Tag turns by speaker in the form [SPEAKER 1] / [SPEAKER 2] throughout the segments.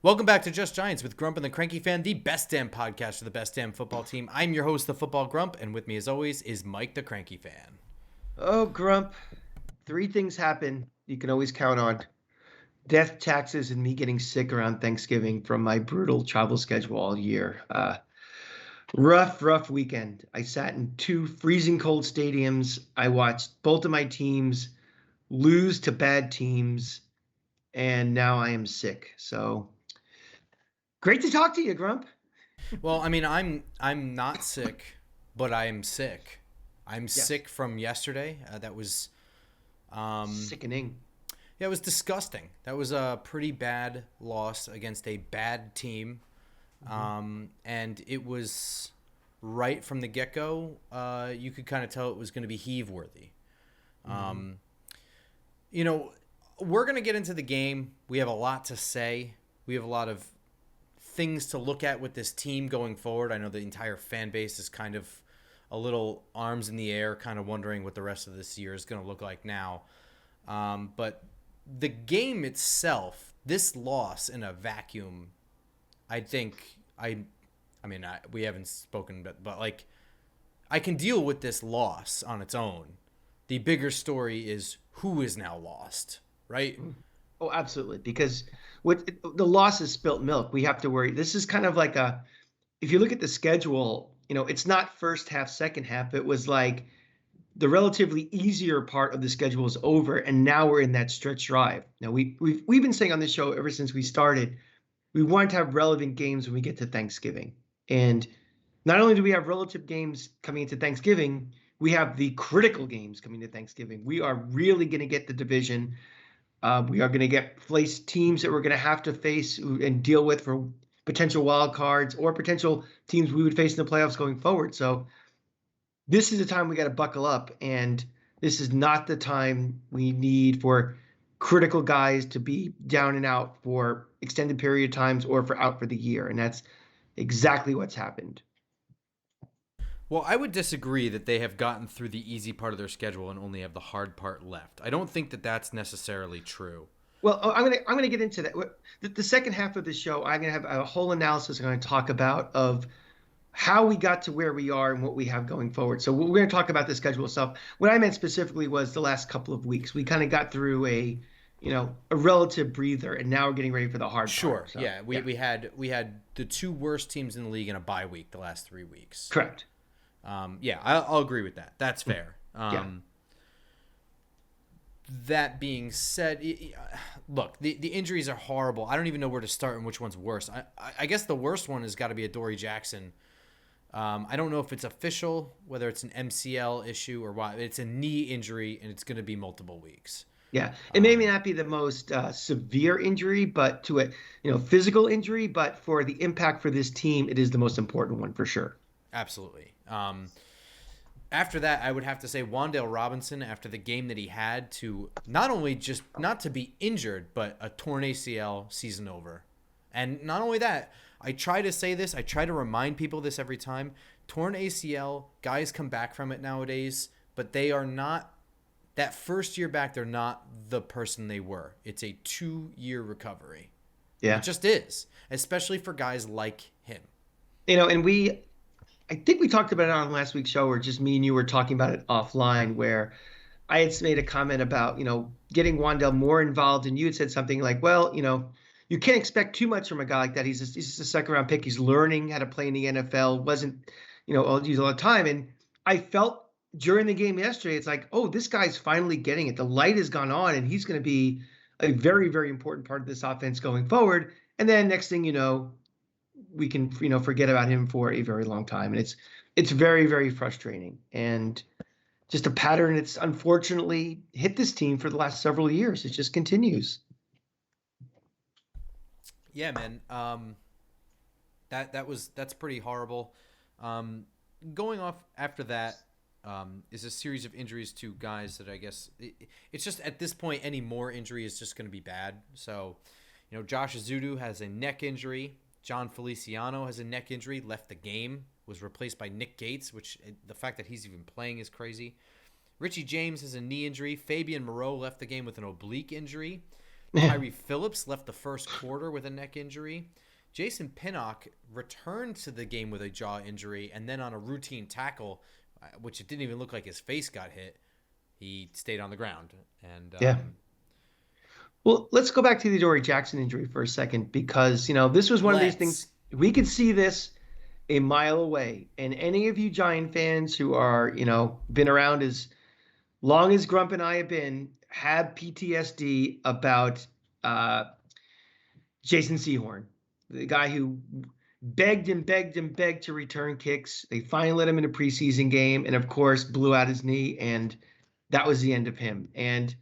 [SPEAKER 1] Welcome back to Just Giants with Grump and the Cranky Fan, the best damn podcast for the best damn football team. I'm your host, the Football Grump, and with me as always is Mike the Cranky Fan.
[SPEAKER 2] Oh, Grump, three things happen you can always count on. Death, taxes, and me getting sick around Thanksgiving from my brutal travel schedule all year. Rough weekend. I sat in two freezing cold stadiums. I watched both of my teams lose to bad teams, and now I am sick. So great to talk to you, Grump.
[SPEAKER 1] Well, I mean, I'm not sick, but I am sick. I'm
[SPEAKER 2] Yes,
[SPEAKER 1] sick from yesterday. That was,
[SPEAKER 2] sickening.
[SPEAKER 1] yeah, it was disgusting. That was a pretty bad loss against a bad team,
[SPEAKER 2] Mhm.
[SPEAKER 1] and it was right from the get-go. You could kind of tell it was going to be heave-worthy.
[SPEAKER 2] Mhm.
[SPEAKER 1] Um, you know, we're going to get into the game. We have a lot to say. We have a lot of things to look at with this team going forward. I know the entire fan base is kind of a little arms in the air, kind of wondering what the rest of this year is going to look like now. But the game itself, this loss in a vacuum, I think we haven't spoken, but like I can deal with this loss on its own. The bigger story is who is now lost, right?
[SPEAKER 2] Oh, absolutely. Because what the loss is spilt milk. We have to worry. This is kind of like if you look at the schedule, it's not first half, second half. It was like the relatively easier part of the schedule is over, and now we're in that stretch drive. Now we've been saying on this show ever since we started, we want to have relevant games when we get to Thanksgiving. And not only do we have relative games coming into Thanksgiving, we have the critical games coming to Thanksgiving. We are really going to get the division. We are going to get face teams that we're going to have to face and deal with for potential wild cards or potential teams we would face in the playoffs going forward. So this is the time we got to buckle up, and this is not the time we need for critical guys to be down and out for extended period of times or for out for the year. And that's exactly what's happened.
[SPEAKER 1] Well, I would disagree that they have gotten through the easy part of their schedule and only have the hard part left. I don't think that that's necessarily true.
[SPEAKER 2] Well, I'm gonna get into that. The second half of the show, I'm gonna have a whole analysis I'm gonna talk about of how we got to where we are and what we have going forward. So we're going to talk about the schedule itself. What I meant specifically was the last couple of weeks. We kind of got through a relative breather, and now we're getting ready for the hard part.
[SPEAKER 1] Sure,
[SPEAKER 2] So
[SPEAKER 1] yeah, we,
[SPEAKER 2] yeah,
[SPEAKER 1] we had we had the two worst teams in the league in a bye week the last 3 weeks.
[SPEAKER 2] correct.
[SPEAKER 1] Yeah, I'll agree with that. That's fair.
[SPEAKER 2] Yeah,
[SPEAKER 1] That being said, look, the injuries are horrible. I don't even know where to start and which one's worse. I guess the worst one has got to be a Dory Jackson. I don't know if it's official, whether it's an MCL issue or what. It's a knee injury, and it's going to be multiple weeks.
[SPEAKER 2] yeah. It may
[SPEAKER 1] Um,
[SPEAKER 2] not be the most severe injury, but to a physical injury, but for the impact for this team, it is the most important one for sure.
[SPEAKER 1] Absolutely. After that, I would have to say Wan'Dale Robinson, after the game that he had, to not only just not to be injured, but a torn ACL, season over. And not only that, I try to say this, I try to remind people this every time. Torn ACL, guys come back from it nowadays, but they are not, that first year back, they're not the person they were. It's a 2-year recovery. It
[SPEAKER 2] Yeah.
[SPEAKER 1] just is, especially for guys like him.
[SPEAKER 2] And I think we talked about it on last week's show, or just me and you were talking about it offline, where I had made a comment about, getting Wandell more involved, and you had said something like, well, you can't expect too much from a guy like that. He's just a second round pick. He's learning how to play in the NFL. Wasn't, I'll use a lot of time. And I felt during the game yesterday, it's like, oh, this guy's finally getting it. The light has gone on, and he's going to be a very, very important part of this offense going forward. And then next thing you know, we can forget about him for a very long time, and it's very, very frustrating, and just a pattern that's unfortunately hit this team for the last several years. It just continues.
[SPEAKER 1] Yeah, man. That's pretty horrible. Um, Going off after that is a series of injuries to guys that I guess it's just at this point any more injury is just going to be bad. So, Josh Azudu has a neck injury. John Feliciano has a neck injury, left the game, was replaced by Nick Gates, which the fact that he's even playing is crazy. Richie James has a knee injury. Fabian Moreau left the game with an oblique injury. Tyree Phillips left the first quarter with a neck injury. Jason Pinnock returned to the game with a jaw injury, and then on a routine tackle, which it didn't even look like his face got hit, he stayed on the ground. And
[SPEAKER 2] Yeah. Well, let's go back to the Adoree Jackson injury for a second, because, this was one of these things we could see this a mile away. And any of you Giant fans who are, been around as long as Grump and I have been, have PTSD about Jason Sehorn, the guy who begged and begged and begged to return kicks. They finally let him in a preseason game, and of course blew out his knee, and that was the end of him. And,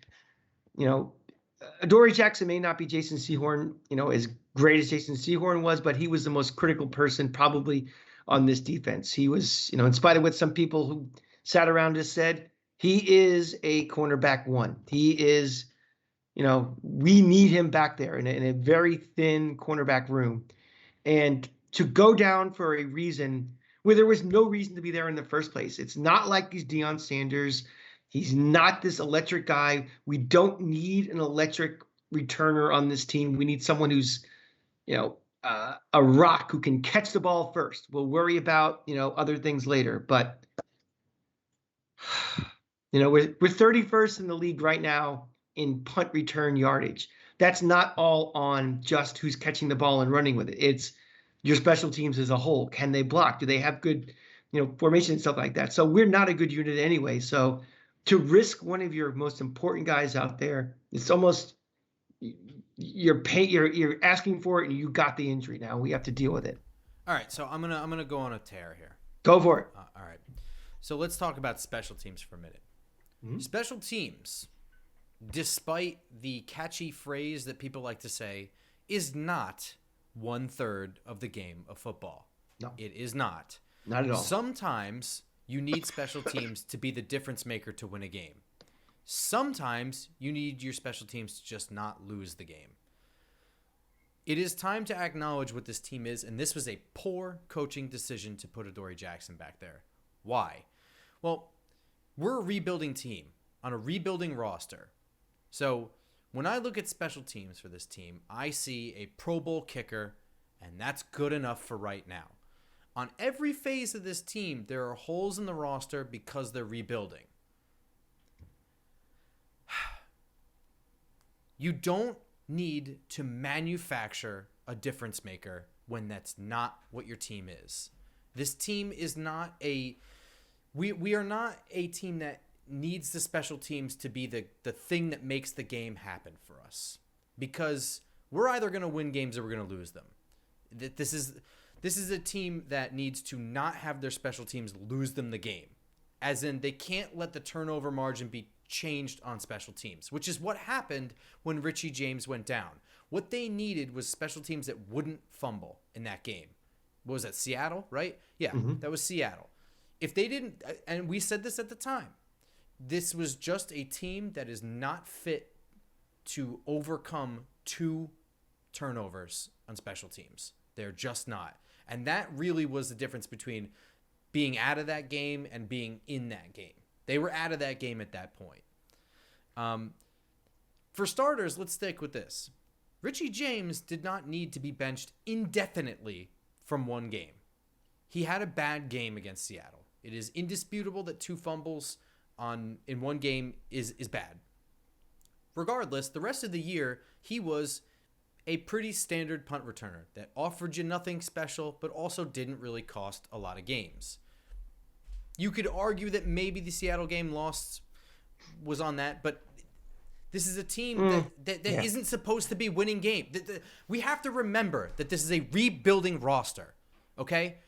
[SPEAKER 2] Adoree Jackson may not be Jason Sehorn, as great as Jason Sehorn was, but he was the most critical person probably on this defense. He was, in spite of what some people who sat around us said, he is a cornerback one. He is, we need him back there in a very thin cornerback room. And to go down for a reason where there was no reason to be there in the first place. It's not like he's Deion Sanders. He's not this electric guy. We don't need an electric returner on this team. We need someone who's, a rock who can catch the ball first. We'll worry about, other things later. But, we're 31st in the league right now in punt return yardage. That's not all on just who's catching the ball and running with it. It's your special teams as a whole. Can they block? Do they have good, formation and stuff like that? So we're not a good unit anyway. So to risk one of your most important guys out there, it's almost you're asking for it, and you got the injury. Now we have to deal with it.
[SPEAKER 1] All right, so I'm gonna go on a tear here.
[SPEAKER 2] Go for it.
[SPEAKER 1] All right, so let's talk about special teams for a minute. Mm-hmm. Special teams, despite the catchy phrase that people like to say, is not 1/3 of the game of football.
[SPEAKER 2] No,
[SPEAKER 1] it is not.
[SPEAKER 2] Not at all.
[SPEAKER 1] Sometimes you need special teams to be the difference maker to win a game. Sometimes you need your special teams to just not lose the game. It is time to acknowledge what this team is, and this was a poor coaching decision to put Adoree Jackson back there. Why? Well, we're a rebuilding team on a rebuilding roster. So when I look at special teams for this team, I see a Pro Bowl kicker, and that's good enough for right now. On every phase of this team, there are holes in the roster because they're rebuilding. You don't need to manufacture a difference maker when that's not what your team is. This team is not we are not a team that needs the special teams to be the thing that makes the game happen for us, because we're either going to win games or we're going to lose them. This is a team that needs to not have their special teams lose them the game, as in they can't let the turnover margin be changed on special teams, which is what happened when Richie James went down. What they needed was special teams that wouldn't fumble in that game. What was that, Seattle, right? Yeah, That was Seattle. If they didn't, and we said this at the time, this was just a team that is not fit to overcome 2 turnovers on special teams. They're just not. And that really was the difference between being out of that game and being in that game. They were out of that game at that point. For starters, let's stick with this. Richie James did not need to be benched indefinitely from one game. He had a bad game against Seattle. It is indisputable that 2 fumbles in one game is bad. Regardless, the rest of the year, he was a pretty standard punt returner that offered you nothing special, but also didn't really cost a lot of games. You could argue that maybe the Seattle game lost was on that, but this is a team that isn't supposed to be winning games. We have to remember that this is a rebuilding roster, okay?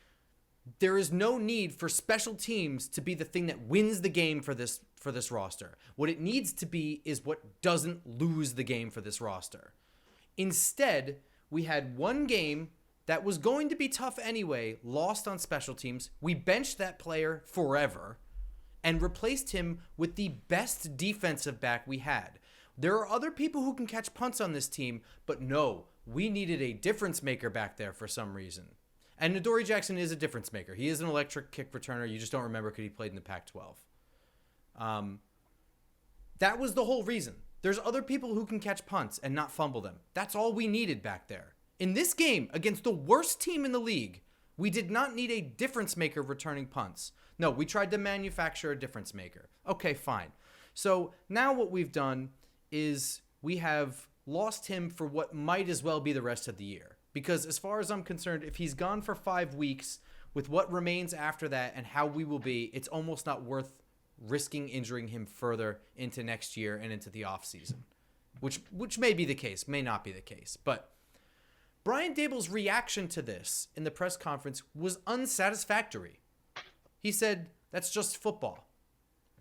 [SPEAKER 1] There is no need for special teams to be the thing that wins the game for this roster. What it needs to be is what doesn't lose the game for this roster. Instead, we had one game that was going to be tough anyway, lost on special teams. We benched that player forever and replaced him with the best defensive back we had. There are other people who can catch punts on this team, but no, we needed a difference maker back there for some reason. And Adoree Jackson is a difference maker. He is an electric kick returner. You just don't remember because he played in the Pac-12. That was the whole reason. There's other people who can catch punts and not fumble them. That's all we needed back there. In this game, against the worst team in the league, we did not need a difference maker returning punts. No, we tried to manufacture a difference maker. Okay, fine. So now what we've done is we have lost him for what might as well be the rest of the year. Because as far as I'm concerned, if he's gone for 5 weeks, with what remains after that and how we will be, it's almost not worth risking injuring him further into next year and into the offseason. Which may be the case, may not be the case. But Brian Daboll's reaction to this in the press conference was unsatisfactory. He said, that's just football.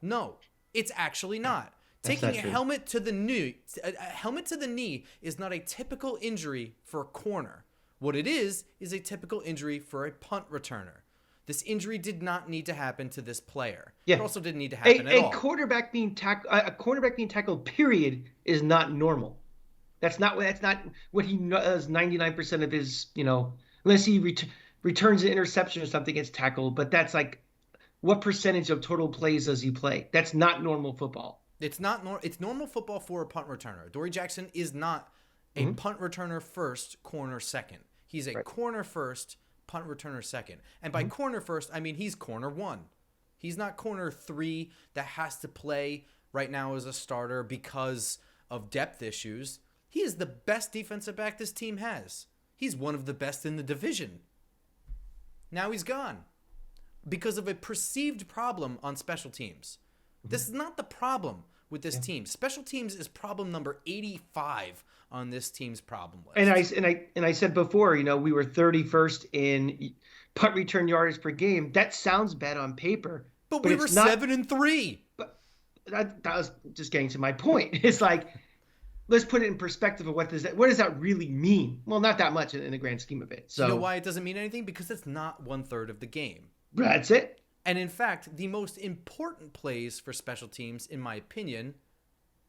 [SPEAKER 1] No, it's actually not. Taking a helmet to the knee is not a typical injury for a corner. What it is a typical injury for a punt returner. This injury did not need to happen to this player. Yeah. It also didn't need to happen at all.
[SPEAKER 2] A cornerback being tackled, period, is not normal. That's not what he does 99% of his, unless he returns an interception or something, gets tackled. But that's like, what percentage of total plays does he play? That's not normal football.
[SPEAKER 1] It's normal football for a punt returner. Dory Jackson is not a punt returner first, corner second. He's a corner first, punt returner second. And by corner first, I mean he's corner 1. He's not corner 3 that has to play right now as a starter because of depth issues. He is the best defensive back this team has. He's one of the best in the division. Now he's gone because of a perceived problem on special teams. This is not the problem with this team. Special teams is problem number 85 on this team's problem list.
[SPEAKER 2] And I said before, we were 31st in punt return yardage per game. That sounds bad on paper,
[SPEAKER 1] but we were 7-3.
[SPEAKER 2] But that was just getting to my point. It's like, let's put it in perspective of what does that really mean? Well, not that much in the grand scheme of it. So
[SPEAKER 1] you know why it doesn't mean anything? Because it's not 1/3 of the game.
[SPEAKER 2] That's it.
[SPEAKER 1] And in fact, the most important plays for special teams, in my opinion,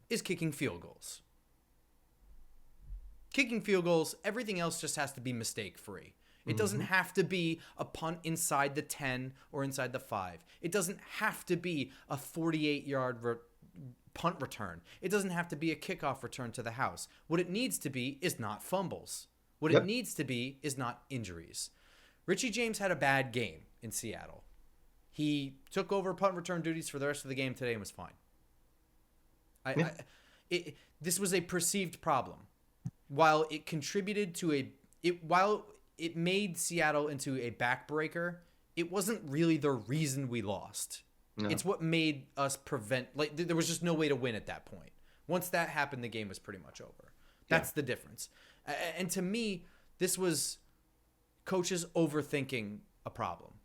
[SPEAKER 1] is kicking field goals. Kicking field goals, everything else just has to be mistake-free. It doesn't have to be a punt inside the 10 or inside the 5. It doesn't have to be a 48-yard punt return. It doesn't have to be a kickoff return to the house. What it needs to be is not fumbles. What it needs to be is not injuries. Richie James had a bad game in Seattle. He took over punt return duties for the rest of the game today and was fine. This was a perceived problem. While it contributed to while it made Seattle into a backbreaker, it wasn't really the reason we lost. No. It's what made us there was just no way to win at that point. Once that happened, the game was pretty much over. That's the difference. And to me, this was coaches overthinking a problem.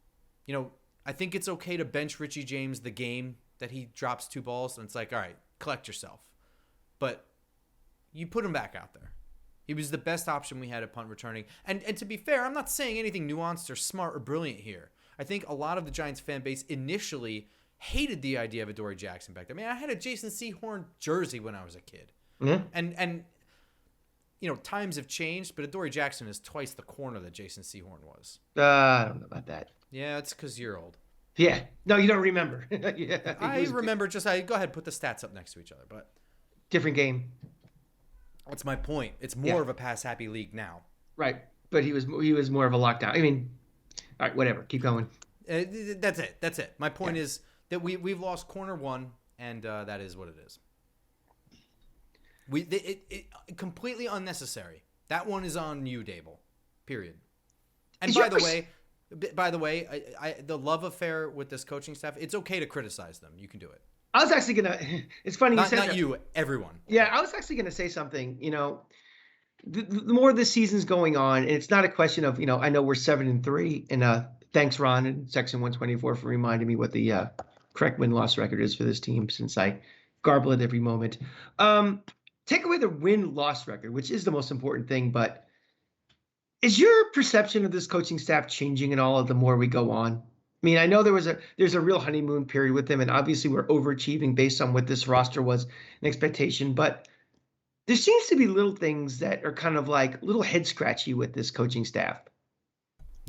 [SPEAKER 1] I think it's okay to bench Richie James the game that he drops 2 balls, and it's like, all right, collect yourself. But you put him back out there. He was the best option we had at punt returning. And to be fair, I'm not saying anything nuanced or smart or brilliant here. I think a lot of the Giants fan base initially hated the idea of a Dory Jackson back there. I mean, I had a Jason Sehorn jersey when I was a kid. Mm-hmm. And times have changed, but a Dory Jackson is twice the corner that Jason Sehorn was.
[SPEAKER 2] I don't know about that.
[SPEAKER 1] Yeah, it's because you're old.
[SPEAKER 2] Yeah. No, you don't remember.
[SPEAKER 1] I remember go ahead, put the stats up next to each other. But
[SPEAKER 2] different game.
[SPEAKER 1] That's my point. It's more of a pass-happy league now.
[SPEAKER 2] Right. But he was more of a lockdown. I mean, all right, whatever. Keep going.
[SPEAKER 1] That's it. My point is that we've lost corner 1, and that is what it is. It completely unnecessary. That one is on you, Daboll. Period. And by the way, the love affair with this coaching staff, it's okay to criticize them. You can do it.
[SPEAKER 2] I was actually gonna. It's funny you said that.
[SPEAKER 1] Not you, everyone.
[SPEAKER 2] Yeah, I was actually gonna say something. The more this season's going on, and it's not a question of I know we're 7-3, and thanks Ron in Section 124 for reminding me what the correct win-loss record is for this team, since I garble it every moment. Take away the win-loss record, which is the most important thing, but is your perception of this coaching staff changing at all the more we go on? I mean, I know there's a real honeymoon period with them, and obviously we're overachieving based on what this roster was an expectation, but there seems to be little things that are kind of like little head scratchy with this coaching staff.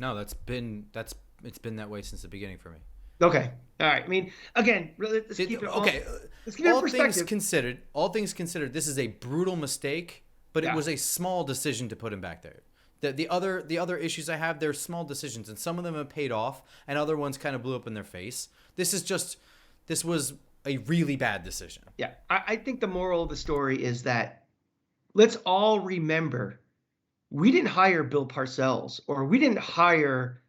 [SPEAKER 1] No, it's been that way since the beginning for me.
[SPEAKER 2] Okay. All right. I mean, again, let's keep it all.
[SPEAKER 1] Okay,
[SPEAKER 2] Let's keep it in perspective.
[SPEAKER 1] all things considered, this is a brutal mistake, but it
[SPEAKER 2] Yeah.
[SPEAKER 1] was a small decision to put him back there. The other issues I have, they're small decisions, and some of them have paid off, and other ones kind of blew up in their face. This was a really bad decision.
[SPEAKER 2] Yeah. I think the moral of the story is that let's all remember we didn't hire Bill Parcells or we didn't hire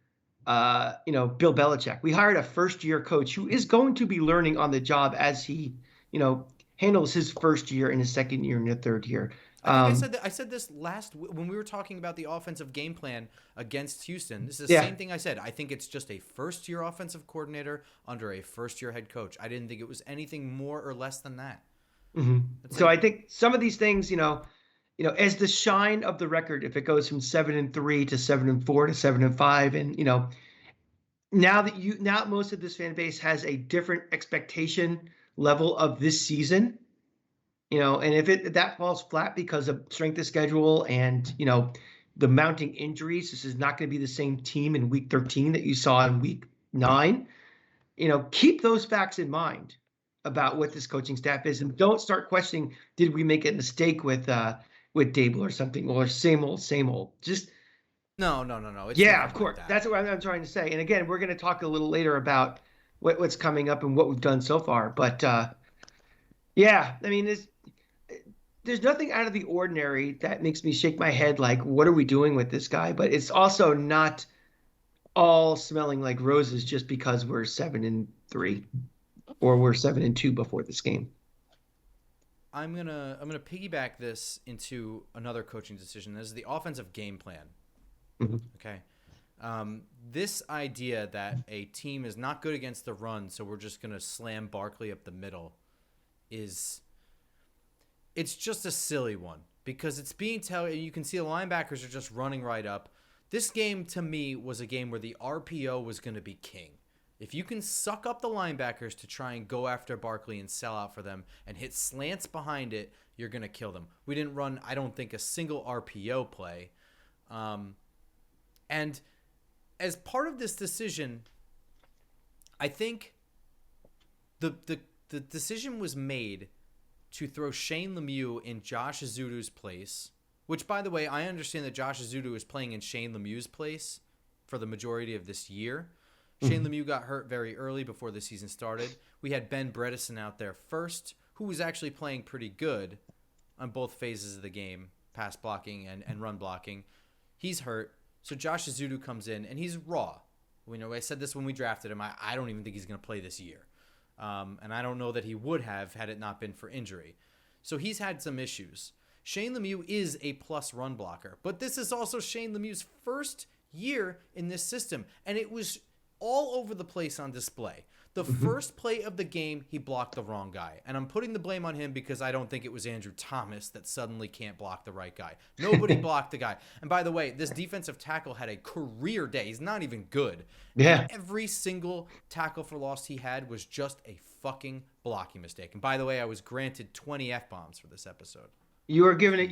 [SPEAKER 2] Bill Belichick. We hired a first year coach who is going to be learning on the job as he, you know, handles his first year and his second year and his third year.
[SPEAKER 1] I think I said that. I said this when we were talking about the offensive game plan against Houston. This is the
[SPEAKER 2] Yeah.
[SPEAKER 1] same thing I said. I think it's just a first-year offensive coordinator under a first-year head coach. I didn't think it was anything more or less than that. That's
[SPEAKER 2] So
[SPEAKER 1] it.
[SPEAKER 2] I think some of these things, as the shine of the record, if it goes from 7-3 to 7-4 to 7-5, and now most of this fan base has a different expectation level of this season, and if that falls flat because of strength of schedule and the mounting injuries, this is not going to be the same team in week 13 that you saw in week 9. Keep those facts in mind about what this coaching staff is, and don't start questioning, did we make a mistake with Dable or something, or same old, same old. Just
[SPEAKER 1] No, no, no, no. It's
[SPEAKER 2] yeah, of
[SPEAKER 1] nothing like
[SPEAKER 2] course.
[SPEAKER 1] that.
[SPEAKER 2] That's what I'm trying to say. And again, we're going to talk a little later about what's coming up and what we've done so far. But yeah, I mean, there's nothing out of the ordinary that makes me shake my head like, what are we doing with this guy? But it's also not all smelling like roses just because we're 7-3 or we're 7-2 before this game.
[SPEAKER 1] I'm gonna piggyback this into another coaching decision. This is the offensive game plan.
[SPEAKER 2] Mhm.
[SPEAKER 1] Okay. This idea that a team is not good against the run, so we're just gonna slam Barkley up the middle, it's just a silly one because it's being told. You can see the linebackers are just running right up. This game to me was a game where the RPO was going to be king. If you can suck up the linebackers to try and go after Barkley and sell out for them and hit slants behind it, you're going to kill them. We didn't run, I don't think, a single RPO play. And as part of this decision, I think the decision was made to throw Shane Lemieux in Josh Azudu's place, which, by the way, I understand that Josh Azudu is playing in Shane Lemieux's place for the majority of this year. Shane Lemieux got hurt very early before the season started. We had Ben Bredesen out there first, who was actually playing pretty good on both phases of the game, pass blocking and run blocking. He's hurt, so Josh Azudu comes in, and he's raw. I said this when we drafted him. I don't even think he's going to play this year. And I don't know that he would have had it not been for injury. So he's had some issues. Shane Lemieux is a plus run blocker, but this is also Shane Lemieux's first year in this system, and it was all over the place on display. The first play of the game, he blocked the wrong guy. And I'm putting the blame on him because I don't think it was Andrew Thomas that suddenly can't block the right guy. Nobody blocked the guy. And by the way, this defensive tackle had a career day. He's not even good. And
[SPEAKER 2] Yeah.
[SPEAKER 1] every single tackle for loss he had was just a fucking blocking mistake. And by the way, I was granted 20 F-bombs for this episode.
[SPEAKER 2] You were given a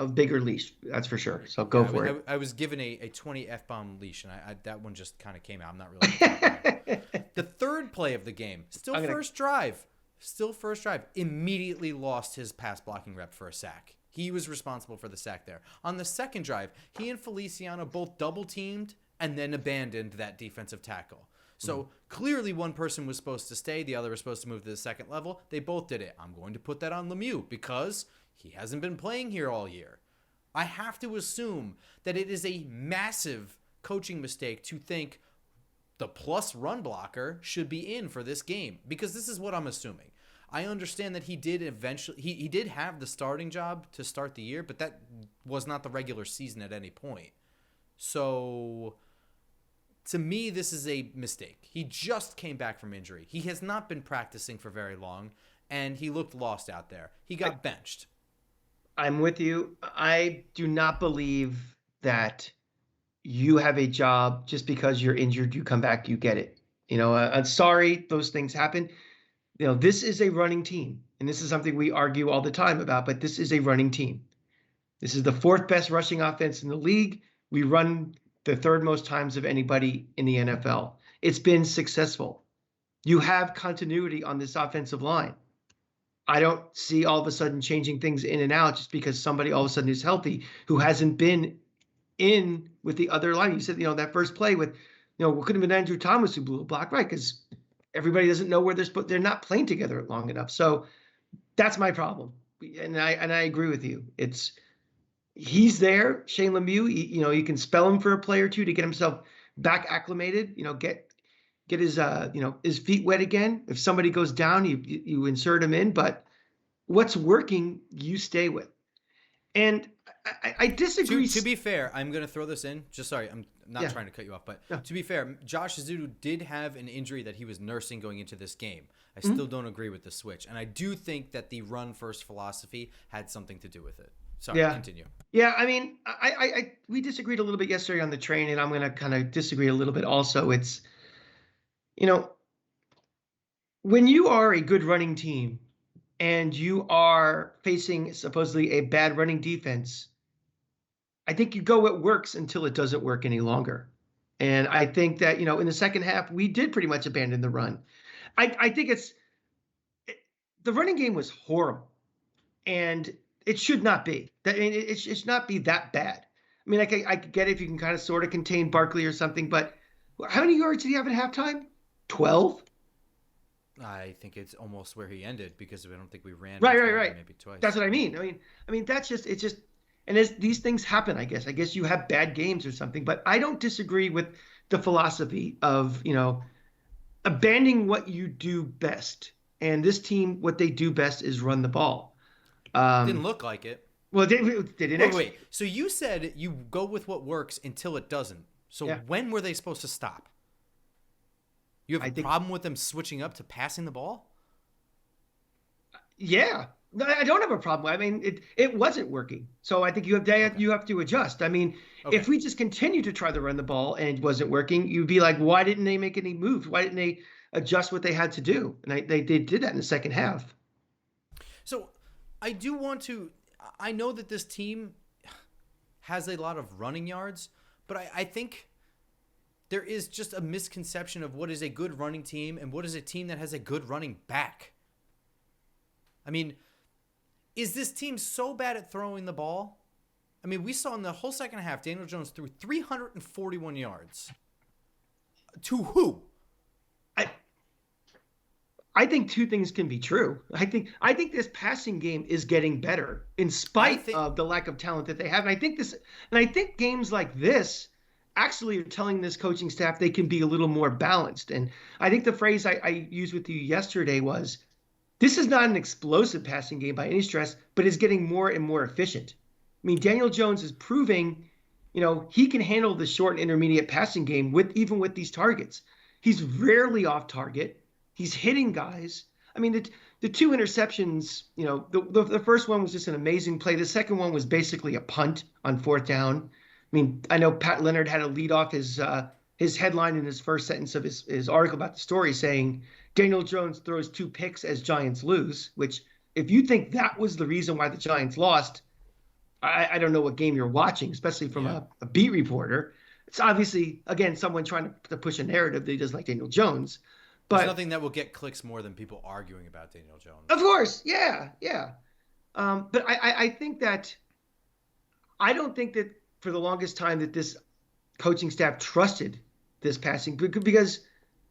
[SPEAKER 2] bigger leash, that's for sure. So go for it.
[SPEAKER 1] I was given a 20 F-bomb leash, and that one just kind of came out. I'm not really The third play of the game, first drive, immediately lost his pass blocking rep for a sack. He was responsible for the sack there. On the second drive, he and Feliciano both double teamed and then abandoned that defensive tackle. So clearly one person was supposed to stay, the other was supposed to move to the second level. They both did it. I'm going to put that on Lemieux because he hasn't been playing here all year. I have to assume that it is a massive coaching mistake to think the plus run blocker should be in for this game, because this is what I'm assuming. I understand that he did eventually, he did have the starting job to start the year, but that was not the regular season at any point. So to me, this is a mistake. He just came back from injury. He has not been practicing for very long, and he looked lost out there. He got benched.
[SPEAKER 2] I'm with you. I do not believe that you have a job just because you're injured, you come back, you get it. I'm sorry, those things happen. This is a running team, and this is something we argue all the time about, but this is a running team. This is the fourth best rushing offense in the league. We run the third most times of anybody in the NFL. it's been successful. You have continuity on this offensive line. I don't see all of a sudden changing things in and out just because somebody all of a sudden is healthy who hasn't been in with the other line. You said, that first play with, what could have been Andrew Thomas who blew a block, right? Because everybody doesn't know where they're not playing together long enough. So that's my problem. And I agree with you. He's there, Shane Lemieux. You can spell him for a play or two to get himself back acclimated. Get his feet wet again. If somebody goes down, you insert him in. But what's working, you stay with. And I disagree.
[SPEAKER 1] To be fair, I'm going to throw this in. I'm not trying to cut you off, but to be fair, Josh Azudu did have an injury that he was nursing going into this game. I still don't agree with the switch, and I do think that the run-first philosophy had something to do with it. Sorry, continue.
[SPEAKER 2] Yeah, I mean, we disagreed a little bit yesterday on the train, and I'm going to kind of disagree a little bit also. It's, when you are a good running team and you are facing supposedly a bad running defense, I think you go what works until it doesn't work any longer. And I think that, in the second half, we did pretty much abandon the run. I think the running game was horrible, and it should not be. It should not be that bad. I mean, I get it if you can kind of sort of contain Barkley or something, but how many yards did he have at halftime? 12?
[SPEAKER 1] I think it's almost where he ended because I don't think we ran.
[SPEAKER 2] Right.
[SPEAKER 1] Maybe twice.
[SPEAKER 2] That's what I mean. I mean, it's just, and as these things happen, I guess you have bad games or something, but I don't disagree with the philosophy of, abandoning what you do best. And this team, what they do best is run the ball.
[SPEAKER 1] Didn't look like it.
[SPEAKER 2] Well, they didn't.
[SPEAKER 1] Wait. So you said you go with what works until it doesn't. So when were they supposed to stop? You have a problem with them switching up to passing the ball?
[SPEAKER 2] Yeah. No, I don't have a problem. I mean, it wasn't working. So I think you have to adjust. I mean, if we just continue to try to run the ball and it wasn't working, you'd be like, why didn't they make any moves? Why didn't they adjust what they had to do? And they did that in the second half.
[SPEAKER 1] So I do want to – I know that this team has a lot of running yards, but I think there is just a misconception of what is a good running team and what is a team that has a good running back. I mean – is this team so bad at throwing the ball? I mean, we saw in the whole second half, Daniel Jones threw 341 yards. To who?
[SPEAKER 2] I think two things can be true. I think this passing game is getting better in spite of the lack of talent that they have. And I think games like this actually are telling this coaching staff they can be a little more balanced. And I think the phrase I used with you yesterday was, this is not an explosive passing game by any stretch, but it's getting more and more efficient. I mean, Daniel Jones is proving, he can handle the short and intermediate passing game even with these targets. He's rarely off target. He's hitting guys. I mean, the two interceptions, the first one was just an amazing play. The second one was basically a punt on fourth down. I mean, I know Pat Leonard had to lead off his headline in his first sentence of his article about the story saying, Daniel Jones throws 2 picks as Giants lose, which if you think that was the reason why the Giants lost, I don't know what game you're watching, especially from a beat reporter. It's obviously, again, someone trying to push a narrative that he doesn't like Daniel Jones. But
[SPEAKER 1] there's nothing that will get clicks more than people arguing about Daniel Jones.
[SPEAKER 2] Of course, yeah. But I think that I don't think that for the longest time that this coaching staff trusted this passing because –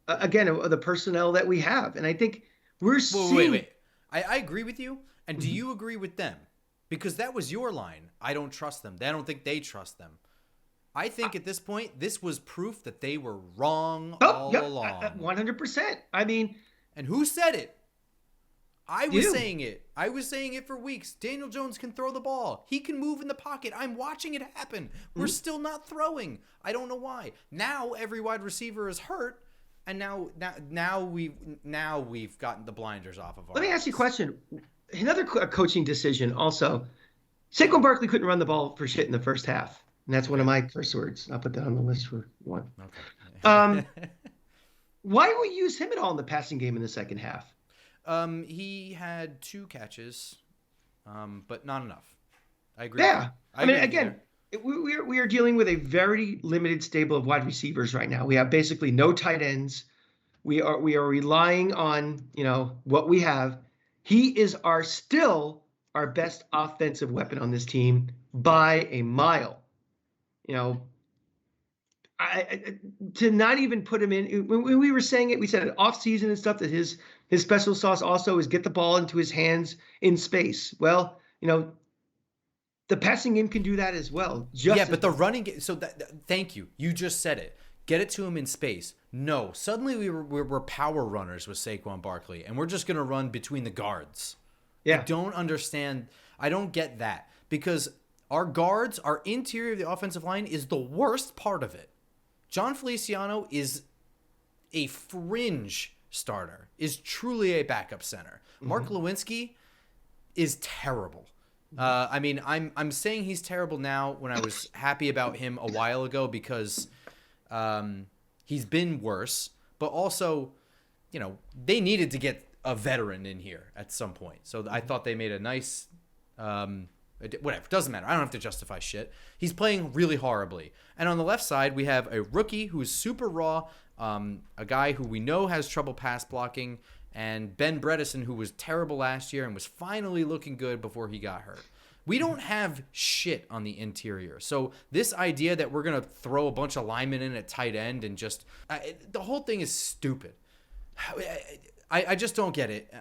[SPEAKER 2] again, of the personnel that we have. And I think we're seeing...
[SPEAKER 1] Wait. I agree with you. And do you agree with them? Because that was your line. I don't trust them. I don't think they trust them. I think at this point, this was proof that they were wrong all along.
[SPEAKER 2] 100%. I mean...
[SPEAKER 1] And who said it? I was saying it. I was saying it for weeks. Daniel Jones can throw the ball. He can move in the pocket. I'm watching it happen. We're still not throwing. I don't know why. Now every wide receiver is hurt. And now we've gotten the blinders off of our
[SPEAKER 2] Let me ask you a question. Another coaching decision also. Saquon Barkley couldn't run the ball for shit in the first half. And that's one of my first words. I'll put that on the list for one. Okay. Why would we use him at all in the passing game in the second half?
[SPEAKER 1] He had 2 catches, but not enough. I agree.
[SPEAKER 2] Yeah. I mean, again, We are dealing with a very limited stable of wide receivers right now. We have basically no tight ends. We are relying on, what we have. He is still our best offensive weapon on this team by a mile. You know, to not even put him in when we were saying it, we said off season and stuff that his special sauce also is get the ball into his hands in space. Well, the passing game can do that as well.
[SPEAKER 1] Yeah, but the running game. So thank you. You just said it. Get it to him in space. No, suddenly we're power runners with Saquon Barkley, and we're just going to run between the guards.
[SPEAKER 2] Yeah.
[SPEAKER 1] I don't understand. I don't get that because our guards, our interior of the offensive line is the worst part of it. John Feliciano is a fringe starter, is truly a backup center. Mark Lewinsky is terrible. I mean, I'm saying he's terrible now when I was happy about him a while ago because he's been worse. But also, they needed to get a veteran in here at some point. So I thought they made a nice whatever. Doesn't matter. I don't have to justify shit. He's playing really horribly. And on the left side, we have a rookie who's super raw, a guy who we know has trouble pass blocking, and Ben Bredesen, who was terrible last year and was finally looking good before he got hurt. We don't have shit on the interior. So this idea that we're going to throw a bunch of linemen in at tight end and just the whole thing is stupid. I just don't get it.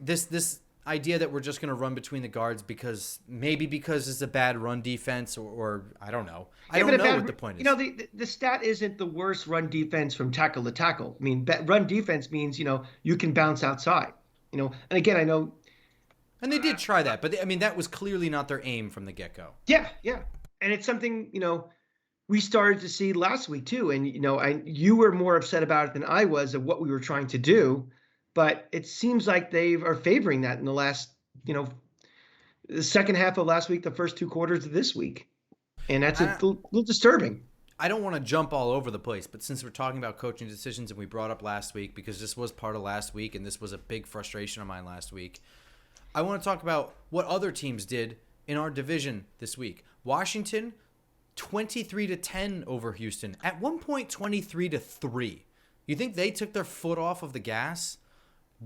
[SPEAKER 1] This idea that we're just going to run between the guards because it's a bad run defense or I don't know. I don't know what the point is.
[SPEAKER 2] The stat isn't the worst run defense from tackle to tackle. I mean, run defense means, you can bounce outside, and again, I know.
[SPEAKER 1] And they did try that, but that was clearly not their aim from the get-go.
[SPEAKER 2] Yeah. Yeah. And it's something, we started to see last week too. And, you were more upset about it than I was of what we were trying to do. But it seems like they are favoring that in the last, the second half of last week, the first two quarters of this week. And that's a little disturbing.
[SPEAKER 1] I don't want to jump all over the place, but since we're talking about coaching decisions and we brought up last week, because this was part of last week and this was a big frustration of mine last week, I want to talk about what other teams did in our division this week. Washington, 23-10 over Houston. At one point, 23-3. You think they took their foot off of the gas?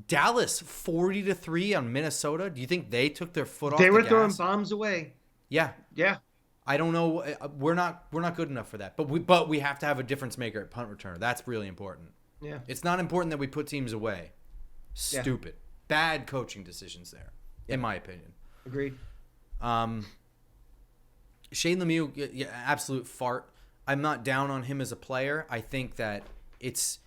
[SPEAKER 1] Dallas 40-3 on Minnesota. Do you think they took their foot off the gas?
[SPEAKER 2] They were throwing bombs away.
[SPEAKER 1] Yeah.
[SPEAKER 2] Yeah.
[SPEAKER 1] I don't know. We're not good enough for that. But we have to have a difference maker at punt returner. That's really important.
[SPEAKER 2] Yeah.
[SPEAKER 1] It's not important that we put teams away. Stupid. Yeah. Bad coaching decisions there, in my opinion.
[SPEAKER 2] Agreed.
[SPEAKER 1] Shane Lemieux, absolute fart. I'm not down on him as a player. I think that it's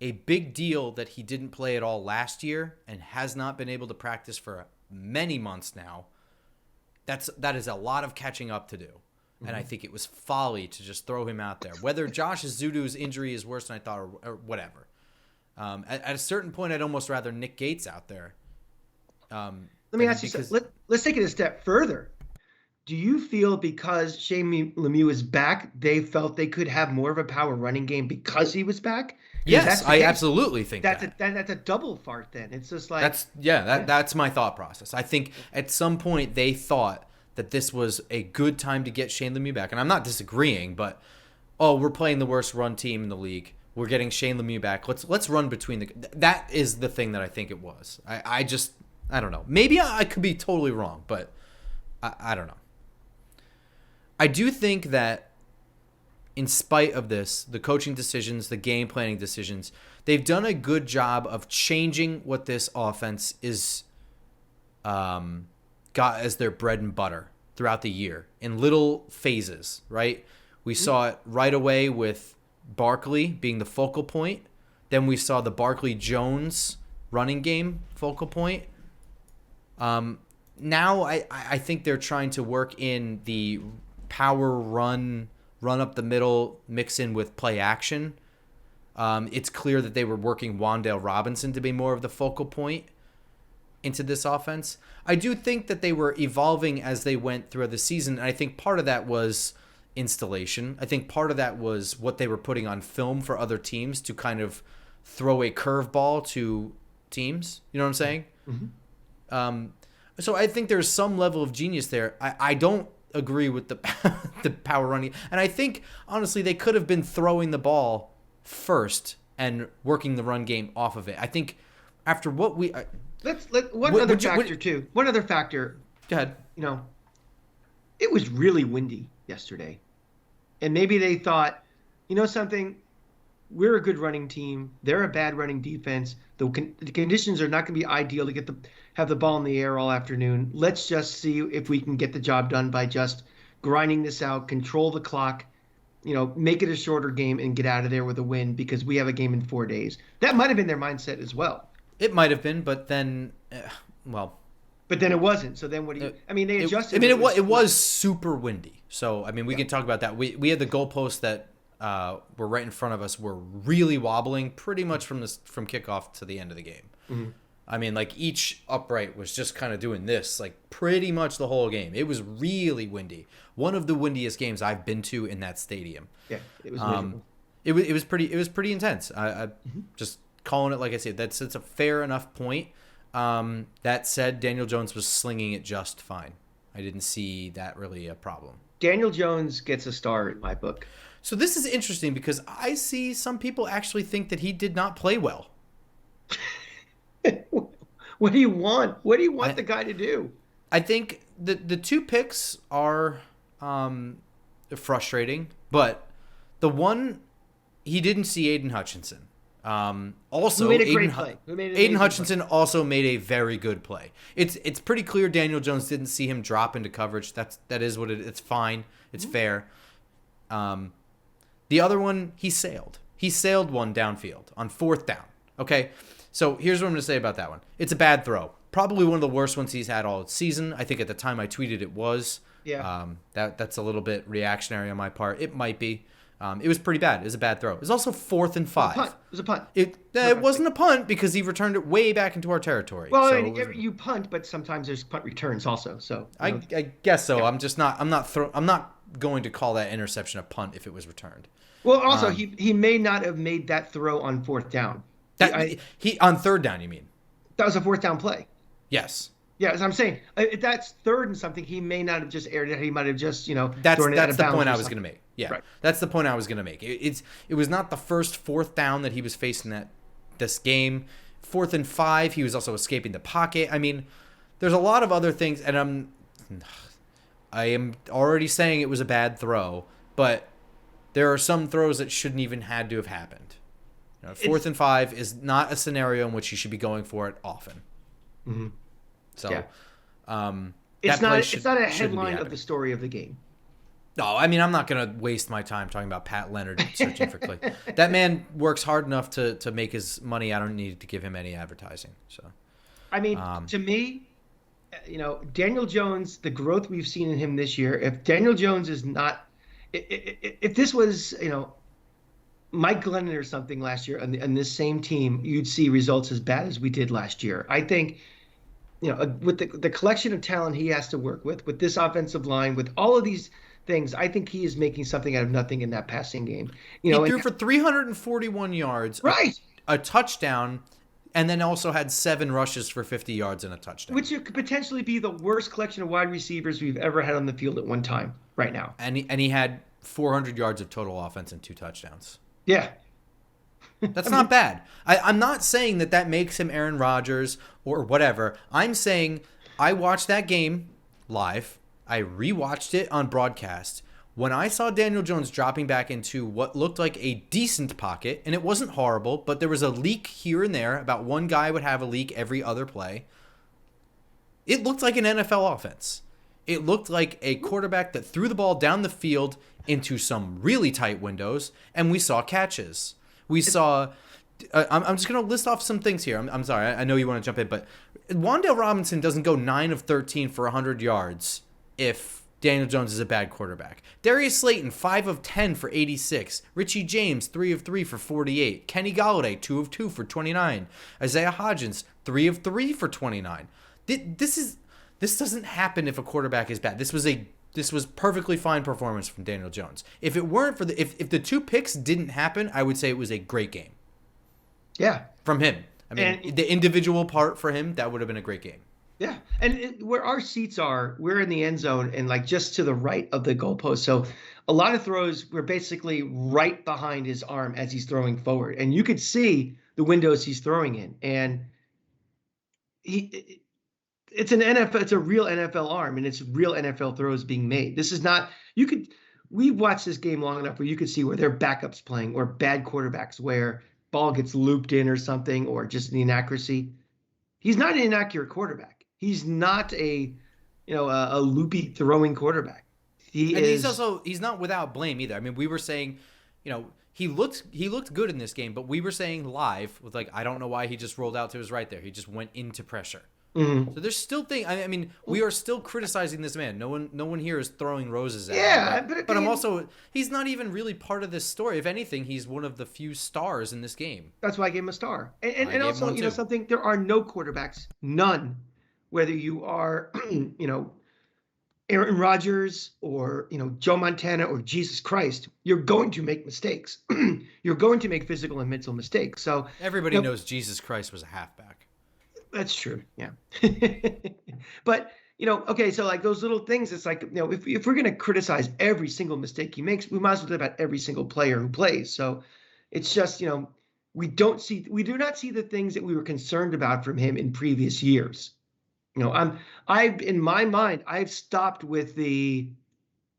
[SPEAKER 1] a big deal that he didn't play at all last year and has not been able to practice for many months now. That is a lot of catching up to do. Mm-hmm. And I think it was folly to just throw him out there. Whether Josh Zudu's injury is worse than I thought or whatever. At a certain point, I'd almost rather Nick Gates out there.
[SPEAKER 2] Let me ask you something. Let's take it a step further. Do you feel because Shane Lemieux is back, they felt they could have more of a power running game because he was back?
[SPEAKER 1] Yes, I absolutely think that.
[SPEAKER 2] That's a double fart then. It's just like...
[SPEAKER 1] That's my thought process. I think at some point they thought that this was a good time to get Shane Lemieux back. And I'm not disagreeing, but, we're playing the worst run team in the league. We're getting Shane Lemieux back. Let's run between the... That is the thing that I think it was. I don't know. Maybe I could be totally wrong, but I don't know. I do think that in spite of this, the coaching decisions, the game planning decisions, they've done a good job of changing what this offense is got as their bread and butter throughout the year in little phases, right? We saw it right away with Barkley being the focal point. Then we saw the Barkley-Jones running game focal point. Now I think they're trying to work in the power run up the middle, mix in with play action. It's clear that they were working Wan'Dale Robinson to be more of the focal point into this offense. I do think that they were evolving as they went through the season, and I think part of that was installation. I think part of that was what they were putting on film for other teams to kind of throw a curveball to teams. You know what I'm saying? Mm-hmm. So I think there's some level of genius there. I don't agree with the the power running. And I think honestly they could have been throwing the ball first and working the run game off of it. I think after what we
[SPEAKER 2] one other factor too. One other factor.
[SPEAKER 1] Go ahead.
[SPEAKER 2] You know, it was really windy yesterday. And maybe they thought, you know something, we're a good running team. They're a bad running defense. The conditions are not going to be ideal to have the ball in the air all afternoon. Let's just see if we can get the job done by just grinding this out, control the clock, make it a shorter game and get out of there with a win because we have a game in 4 days. That might have been their mindset as well.
[SPEAKER 1] It might have been, but then,
[SPEAKER 2] But then it wasn't. So then what do you? I mean, they adjusted.
[SPEAKER 1] It was super windy. So I mean, we can talk about that. We had the goalposts that were right in front of us were really wobbling pretty much from kickoff to the end of the game.
[SPEAKER 2] Mm-hmm.
[SPEAKER 1] I mean, like each upright was just kind of doing this, like pretty much the whole game. It was really windy. One of the windiest games I've been to in that stadium.
[SPEAKER 2] Yeah, it was.
[SPEAKER 1] It was pretty intense. I just calling it like I said. It's a fair enough point. That said, Daniel Jones was slinging it just fine. I didn't see that really a problem.
[SPEAKER 2] Daniel Jones gets a star in my book.
[SPEAKER 1] So this is interesting because I see some people actually think that he did not play well.
[SPEAKER 2] What do you want? What do you want the guy to do?
[SPEAKER 1] I think the 2 picks are frustrating, but the one he didn't see Aiden Hutchinson. Also, Aiden Hutchinson also made a very good play. It's pretty clear Daniel Jones didn't see him drop into coverage. That is what it's fine. It's fair. The other one, he sailed. He sailed one downfield on 4th down. Okay, so here's what I'm going to say about that one. It's a bad throw. Probably one of the worst ones he's had all season. I think at the time I tweeted it was.
[SPEAKER 2] Yeah.
[SPEAKER 1] That's a little bit reactionary on my part. It might be. It was pretty bad. It was a bad throw. It was also 4th and 5.
[SPEAKER 2] It was a punt.
[SPEAKER 1] It wasn't a punt because he returned it way back into our territory.
[SPEAKER 2] Well, I mean, you punt, but sometimes there's punt returns also. So
[SPEAKER 1] I guess so. Yeah. I'm not going to call that interception a punt if it was returned.
[SPEAKER 2] Well, also he may not have made that throw on 4th down.
[SPEAKER 1] He on 3rd down. You mean?
[SPEAKER 2] That was a 4th down play.
[SPEAKER 1] Yes.
[SPEAKER 2] Yeah, as I'm saying, if that's 3rd and something, he may not have just aired it. He might have just,
[SPEAKER 1] That's
[SPEAKER 2] the
[SPEAKER 1] point I was going to make. Yeah,
[SPEAKER 2] right.
[SPEAKER 1] That's the point I was going to make. It was not the first 4th down that he was facing this game. 4th and 5, he was also escaping the pocket. I mean, there's a lot of other things, and I am already saying it was a bad throw, but there are some throws that shouldn't even had to have happened. 4th and 5 is not a scenario in which you should be going for it often.
[SPEAKER 2] Mm-hmm.
[SPEAKER 1] So,
[SPEAKER 2] yeah. It's not a headline of the story of the game.
[SPEAKER 1] No, I mean, I'm not going to waste my time talking about Pat Leonard searching for click. That man works hard enough to make his money. I don't need to give him any advertising. So,
[SPEAKER 2] I mean, to me, Daniel Jones, the growth we've seen in him this year, if Daniel Jones is not, if this was, Mike Glennon or something last year on this same team, you'd see results as bad as we did last year. I think, with the collection of talent he has to work with this offensive line, with all of these things, I think he is making something out of nothing in that passing game.
[SPEAKER 1] He threw for 341 yards,
[SPEAKER 2] right?
[SPEAKER 1] A touchdown, and then also had 7 rushes for 50 yards and a touchdown.
[SPEAKER 2] Which could potentially be the worst collection of wide receivers we've ever had on the field at one time right now.
[SPEAKER 1] And he had 400 yards of total offense and 2 touchdowns.
[SPEAKER 2] Yeah.
[SPEAKER 1] That's not bad. I'm not saying that makes him Aaron Rodgers or whatever. I'm saying I watched that game live. I rewatched it on broadcast. When I saw Daniel Jones dropping back into what looked like a decent pocket, and it wasn't horrible, but there was a leak here and there. About one guy would have a leak every other play. It looked like an NFL offense. It looked like a quarterback that threw the ball down the field into some really tight windows, and we saw catches. We saw I'm just going to list off some things here. I'm sorry. I know you want to jump in, but Wan'Dale Robinson doesn't go 9 of 13 for 100 yards if Daniel Jones is a bad quarterback. Darius Slayton, 5 of 10 for 86. Richie James, 3 of 3 for 48. Kenny Golladay, 2 of 2 for 29. Isaiah Hodgins, 3 of 3 for 29. This doesn't happen if a quarterback is bad. This was perfectly fine performance from Daniel Jones. If it weren't for if the 2 picks didn't happen, I would say it was a great game.
[SPEAKER 2] Yeah.
[SPEAKER 1] From him. I mean, the individual part for him, that would have been a great game.
[SPEAKER 2] Yeah, and where our seats are, we're in the end zone and like just to the right of the goalpost. So a lot of throws were basically right behind his arm as he's throwing forward, and you could see the windows he's throwing in. And he, it's an NFL, it's a real NFL arm, and it's real NFL throws being made. This is not you could. We've watched this game long enough where you could see where their backups playing or bad quarterbacks where ball gets looped in or something or just an inaccuracy. He's not an inaccurate quarterback. He's not a loopy throwing quarterback. He
[SPEAKER 1] And
[SPEAKER 2] is.
[SPEAKER 1] he's not without blame either. I mean, we were saying, he looked good in this game, but we were saying live with like, I don't know why he just rolled out to his right there. He just went into pressure.
[SPEAKER 2] Mhm.
[SPEAKER 1] So there's still things. I mean, we are still criticizing this man. No one here is throwing roses at him.
[SPEAKER 2] Yeah,
[SPEAKER 1] But I'm also, he's not even really part of this story. If anything, he's one of the few stars in this game.
[SPEAKER 2] that's why I gave him a star. And,
[SPEAKER 1] I
[SPEAKER 2] and
[SPEAKER 1] gave him
[SPEAKER 2] also,
[SPEAKER 1] one too.
[SPEAKER 2] something, there are no quarterbacks, none, whether you are, Aaron Rodgers or, Joe Montana or Jesus Christ, you're going to make mistakes. You're going to make physical and mental mistakes. So,
[SPEAKER 1] Everybody knows Jesus Christ was a halfback.
[SPEAKER 2] that's true. Yeah. But, okay, so like those little things, it's like, if we're going to criticize every single mistake he makes, we might as well do about every single player who plays. So it's just, we do not see the things that we were concerned about from him in previous years. In my mind, I've stopped with the,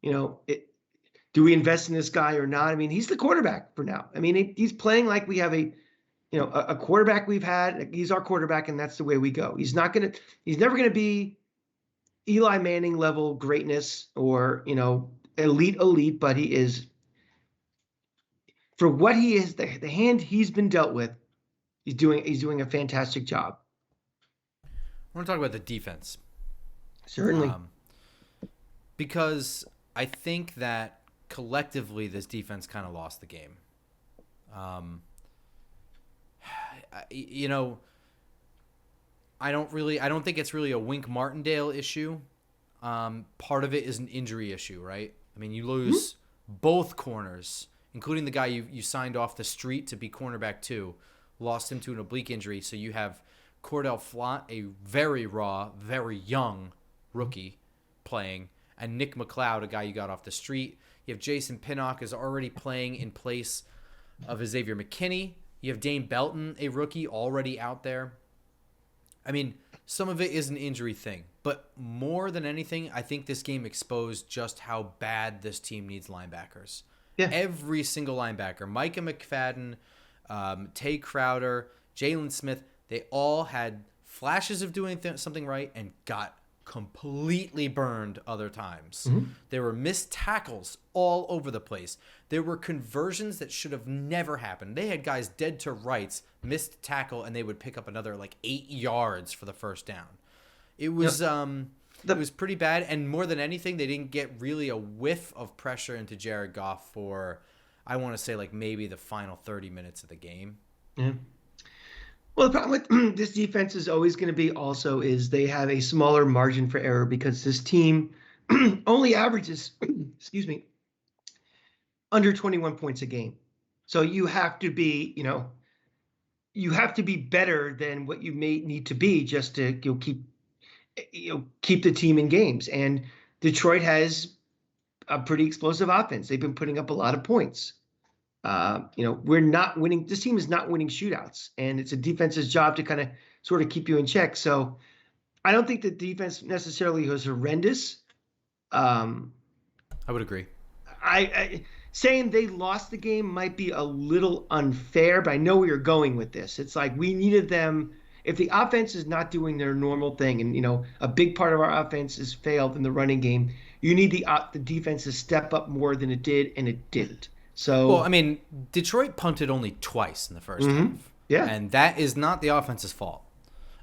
[SPEAKER 2] do we invest in this guy or not? I mean, he's the quarterback for now. I mean, he's playing like we have a quarterback we've had. He's our quarterback, and that's the way we go. He's never gonna be Eli Manning level greatness or elite, but he is for what he is. The hand he's been dealt with, he's doing a fantastic job.
[SPEAKER 1] I want to talk about the defense.
[SPEAKER 2] Certainly.
[SPEAKER 1] Because I think that collectively this defense kind of lost the game. You know, I don't think it's really a Wink Martindale issue. Part of it is an injury issue, right? I mean, you lose both corners, including the guy you signed off the street to be cornerback 2, lost him to an oblique injury. So you have Cordell Flott, a very raw, very young rookie playing, and Nick McLeod, a guy you got off the street. You have Jason Pinnock is already playing in place of Xavier McKinney. You have Dane Belton, a rookie, already out there. I mean, some of it is an injury thing, but more than anything, I think this game exposed just how bad this team needs linebackers.
[SPEAKER 2] Yeah.
[SPEAKER 1] Every single linebacker, Micah McFadden, Tay Crowder, Jalen Smith, they all had flashes of doing something right and got completely burned other times. There were missed tackles all over the place. There were conversions that should have never happened. They had guys dead to rights, missed tackle, and they would pick up another like 8 yards for the first down. It was it was pretty bad, and more than anything, they didn't get really a whiff of pressure into Jared Goff for, I want to say, like maybe the final 30 minutes of the game.
[SPEAKER 2] Yeah. Well, the problem with this defense is always going to be also is they have a smaller margin for error because this team only averages, excuse me, under 21 points a game. So you have to be, better than what you may need to be just to keep the team in games. And Detroit has a pretty explosive offense. They've been putting up a lot of points. We're not winning. This team is not winning shootouts, and it's a defense's job to kind of sort of keep you in check. So I don't think the defense necessarily was horrendous.
[SPEAKER 1] I would agree.
[SPEAKER 2] I saying they lost the game might be a little unfair, but I know we are going with this. It's like we needed them. If the offense is not doing their normal thing, and a big part of our offense has failed in the running game, you need the defense to step up more than it did, and it didn't. So,
[SPEAKER 1] well, I mean, Detroit punted only twice in the first half.
[SPEAKER 2] Yeah.
[SPEAKER 1] And that is not the offense's fault.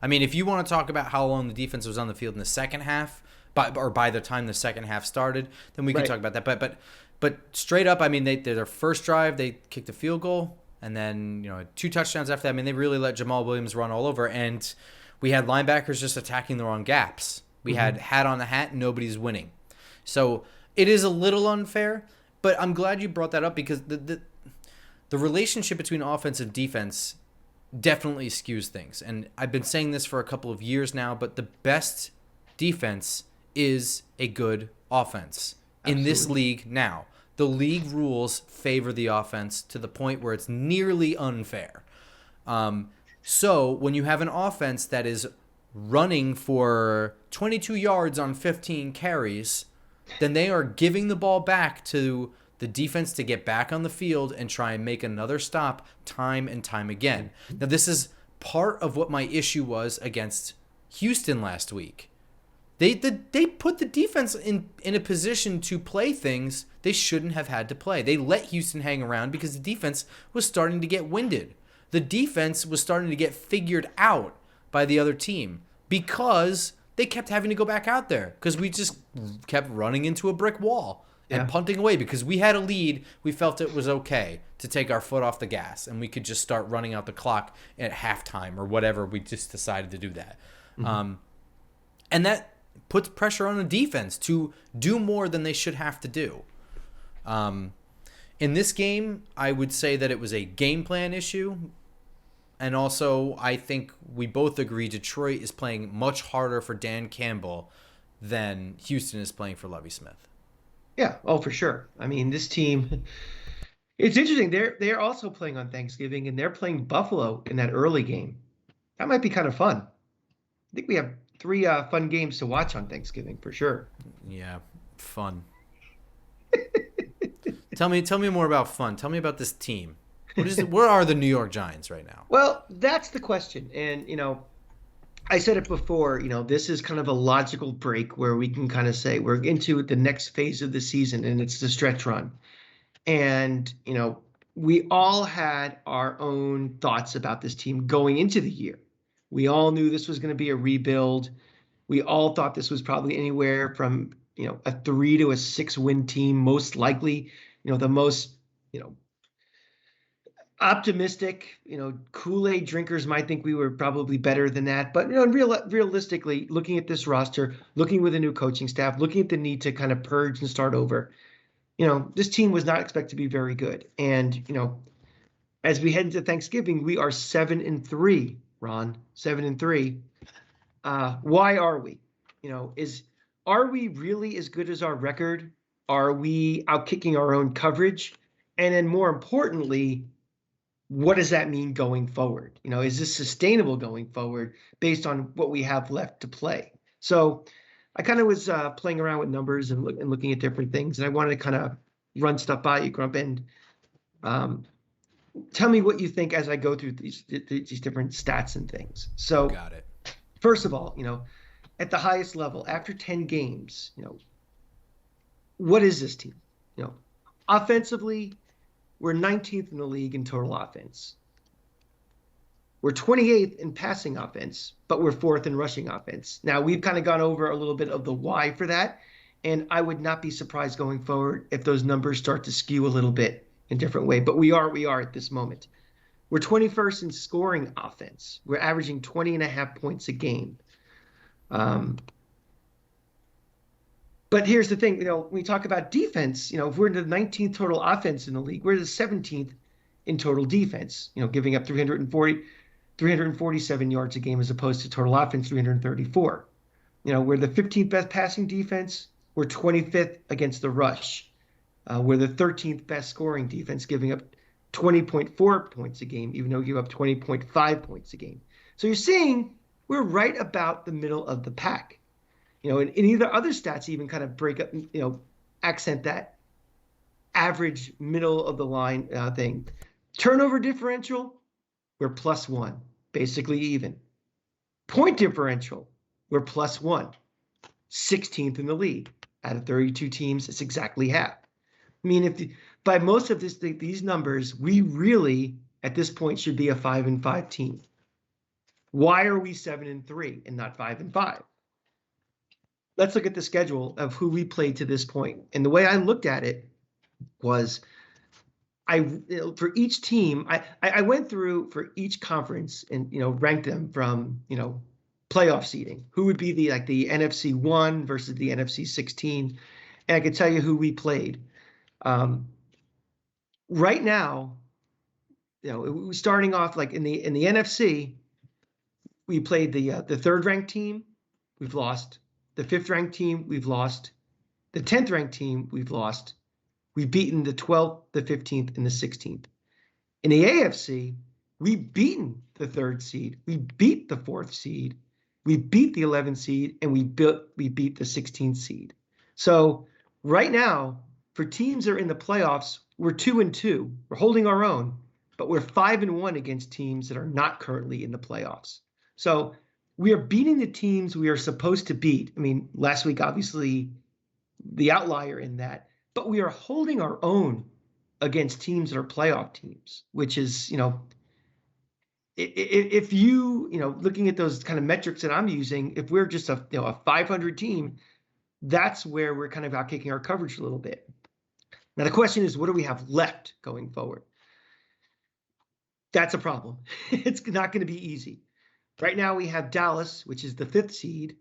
[SPEAKER 1] I mean, if you want to talk about how long the defense was on the field in the second half, by the time the second half started, then we can talk about that. But straight up, I mean, their first drive, they kicked a field goal, and then 2 touchdowns after that. I mean, they really let Jamal Williams run all over, and we had linebackers just attacking the wrong gaps. We had hat on the hat, and nobody's winning. So it is a little unfair. But I'm glad you brought that up because the relationship between offense and defense definitely skews things. And I've been saying this for a couple of years now, but the best defense is a good offense in this
[SPEAKER 2] Absolutely.
[SPEAKER 1] league now. The league rules favor the offense to the point where it's nearly unfair. Um, so when you have an offense that is running for 22 yards on 15 carries, then they are giving the ball back to the defense to get back on the field and try and make another stop time and time again. Now, this is part of what my issue was against Houston last week. They put the defense in a position to play things they shouldn't have had to play. They let Houston hang around because the defense was starting to get winded. The defense was starting to get figured out by the other team because they kept having to go back out there because we just kept running into a brick wall and
[SPEAKER 2] Yeah.
[SPEAKER 1] punting away because we had a lead. We felt it was okay to take our foot off the gas and we could just start running out the clock at halftime or whatever. We just decided to do that.
[SPEAKER 2] Mhm.
[SPEAKER 1] And that puts pressure on the defense to do more than they should have to do. In this game, I would say that it was a game plan issue. And also, I think we both agree Detroit is playing much harder for Dan Campbell than Houston is playing for Lovie Smith.
[SPEAKER 2] Yeah. Oh, for sure. I mean, this team. It's interesting. They're also playing on Thanksgiving, and they're playing Buffalo in that early game. That might be kind of fun. I think we have three fun games to watch on Thanksgiving for sure.
[SPEAKER 1] Yeah, fun. Tell me more about fun. Tell me about this team. Where are the New York Giants right now?
[SPEAKER 2] Well, that's the question. And, I said it before, this is kind of a logical break where we can kind of say we're into the next phase of the season and it's the stretch run. And, we all had our own thoughts about this team going into the year. We all knew this was going to be a rebuild. We all thought this was probably anywhere from, a 3 to a 6 win team, most likely, the most, you know, optimistic, Kool-Aid drinkers might think we were probably better than that. But, realistically, looking at this roster, looking with a new coaching staff, looking at the need to kind of purge and start over, this team was not expected to be very good. And, as we head into Thanksgiving, we are 7-3, Ron, 7-3. Why are we? Are we really as good as our record? Are we outkicking our own coverage? And then more importantly, what does that mean going forward? Is this sustainable going forward based on what we have left to play? So I kind of was playing around with numbers and looking at different things, and I wanted to kind of run stuff by you, Grump, and um, tell me what you think as I go through these different stats and things.
[SPEAKER 1] You
[SPEAKER 2] So
[SPEAKER 1] got it.
[SPEAKER 2] first of all, at the highest level, after 10 games, what is this team? Offensively, we're 19th in the league in total offense. We're 28th in passing offense, but we're 4th in rushing offense. Now, we've kind of gone over a little bit of the why for that, and I would not be surprised going forward if those numbers start to skew a little bit in a different way, but we are at this moment. We're 21st in scoring offense. We're averaging 20.5 points a game. But here's the thing, when we talk about defense, if we're in the 19th total offense in the league, we're the 17th in total defense, giving up 347 yards a game as opposed to total offense 334. We're the 15th best passing defense. We're 25th against the rush. We're the 13th best scoring defense, giving up 20.4 points a game, even though we give up 20.5 points a game. So you're seeing we're right about the middle of the pack. And any of the other stats even kind of break up, accent that average middle of the line thing. Turnover differential, we're +1, basically even. Point differential, we're +1, 16th in the league. Out of 32 teams, it's exactly half. I mean, by most of these numbers, we really, at this point, should be a 5-5 team. Why are we 7-3 and not 5-5? Let's look at the schedule of who we played to this point. And the way I looked at it was for each team, I went through for each conference and, ranked them from, playoff seeding. Who would be the NFC 1 versus the NFC 16. And I could tell you who we played. Right now, starting off like in the NFC, we played the third ranked team, we've lost. The fifth ranked team, we've lost. The 10th ranked team, we've lost. We've beaten the 12th, the 15th, and the 16th. In the AFC, we've beaten the third seed. We beat the fourth seed. We beat the 11th seed, and we beat the 16th seed. So right now, for teams that are in the playoffs, we're 2-2. We're holding our own, but we're 5-1 against teams that are not currently in the playoffs. So we are beating the teams we are supposed to beat. I mean, last week, obviously, the outlier in that, but we are holding our own against teams that are playoff teams, which is, if looking at those kind of metrics that I'm using, if we're just a 500 team, that's where we're kind of out kicking our coverage a little bit. Now the question is, what do we have left going forward? That's a problem. It's not going to be easy. Right now we have Dallas, which is the 5th seed,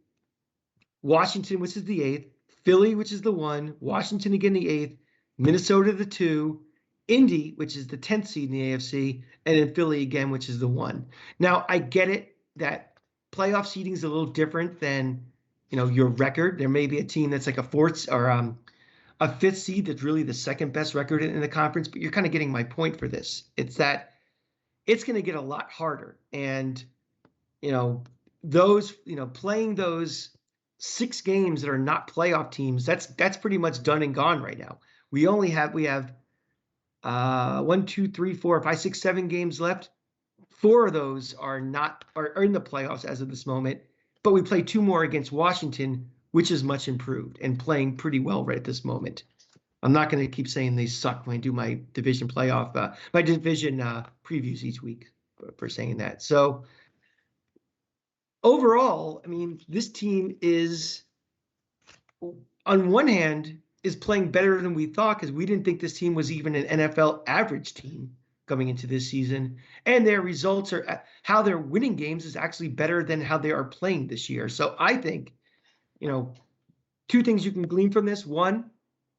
[SPEAKER 2] Washington, which is the 8th, Philly, which is the 1, Washington again the 8th, Minnesota the 2, Indy, which is the 10th seed in the AFC, and then Philly again, which is the 1. Now, I get it that playoff seeding is a little different than, your record. There may be a team that's like a 4th or a 5th seed that's really the second best record in the conference, but you're kind of getting my point for this. It's that it's going to get a lot harder. And, playing those 6 games that are not playoff teams, that's pretty much done and gone right now. We have 1, 2, 3, 4, 5, 6, 7 games left. 4 of those are in the playoffs as of this moment, but we play 2 more against Washington, which is much improved and playing pretty well right at this moment. I'm not going to keep saying they suck when I do my division previews each week for saying that. So overall, I mean, this team is, on one hand, is playing better than we thought, because we didn't think this team was even an NFL average team coming into this season. And their results how they're winning games is actually better than how they are playing this year. So I think, 2 things you can glean from this. One,